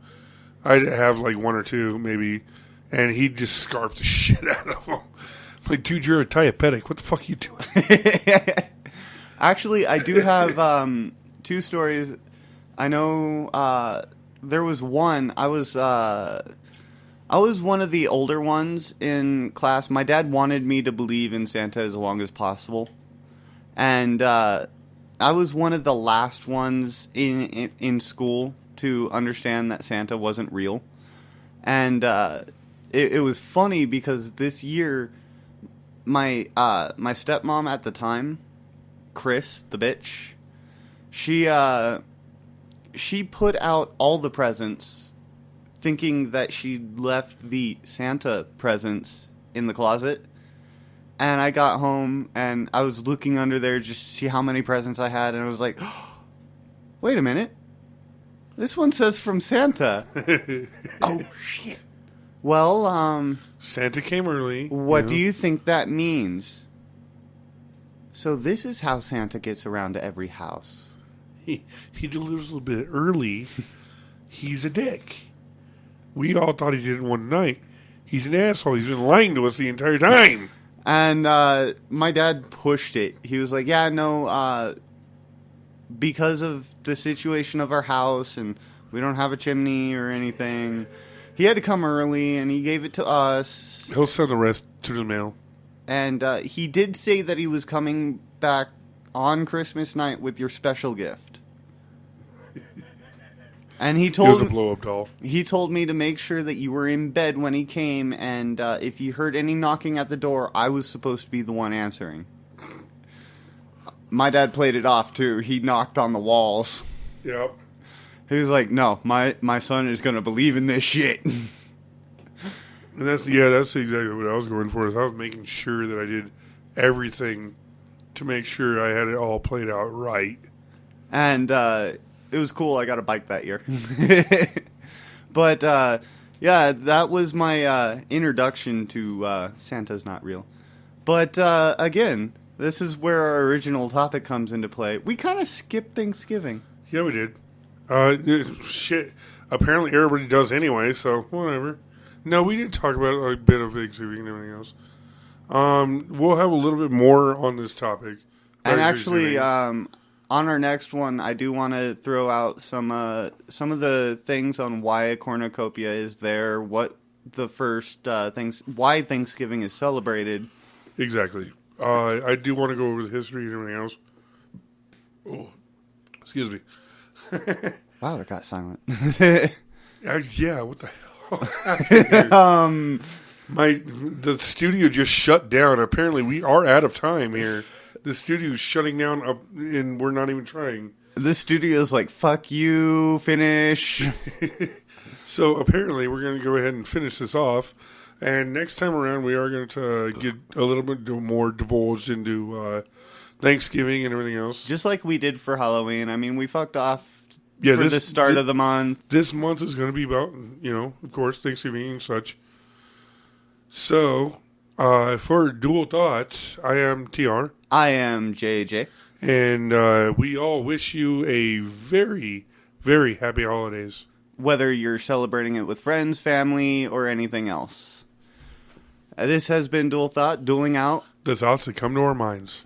I'd have like one or two maybe, and he'd just scarf the shit out of them. I'm like, dude, you're a diabetic. What the fuck are you doing? Actually, I do have two stories. I know there was one. I was one of the older ones in class. My dad wanted me to believe in Santa as long as possible. And I was one of the last ones in school to understand that Santa wasn't real. And it was funny because this year, my stepmom at the time, Chris, the bitch, she put out all the presents thinking that she left the Santa presents in the closet. And I got home, and I was looking under there just to see how many presents I had, and I was like, oh, wait a minute. This one says from Santa. Oh, shit. Well, Santa came early. What do you think that means? So this is how Santa gets around to every house. He delivers a little bit early. He's a dick. We all thought he did it one night. He's an asshole. He's been lying to us the entire time. And my dad pushed it. He was like, yeah, no, because of the situation of our house and we don't have a chimney or anything, he had to come early and he gave it to us. He'll send the rest to the mail. And he did say that he was coming back on Christmas night with your special gift. And he told it was a blow-up doll. He told me to make sure that you were in bed when he came, and if you heard any knocking at the door, I was supposed to be the one answering. my dad played it off, too. He knocked on the walls. Yep. He was like, no, my son is going to believe in this shit. And that's exactly what I was going for. Is I was making sure that I did everything to make sure I had it all played out right. And it was cool. I got a bike that year. But, yeah, that was my introduction to Santa's Not Real. But, again, this is where our original topic comes into play. We kind of skipped Thanksgiving. Yeah, we did. Shit. Apparently everybody does anyway, so whatever. No, we did talk about a bit of Thanksgiving and everything else. We'll have a little bit more on this topic. And actually, on our next one, I do want to throw out some of the things on why a cornucopia is there, what the first why Thanksgiving is celebrated. Exactly. I do want to go over the history and everything else. Oh, excuse me. Wow, it got silent. Yeah, what the hell? The studio just shut down. Apparently, we are out of time here. The studio's shutting down, and we're not even trying. The studio's like, fuck you, finish. So apparently, we're going to go ahead and finish this off. And next time around, we are going to get a little bit more divulged into Thanksgiving and everything else. Just like we did for Halloween. I mean, we fucked off for the start of the month. This month is going to be about, of course, Thanksgiving and such. So, for Dual Thoughts, I am TR. I am JJ. And we all wish you a very, very happy holidays. Whether you're celebrating it with friends, family, or anything else. This has been Dual Thought, dueling out the thoughts that come to our minds.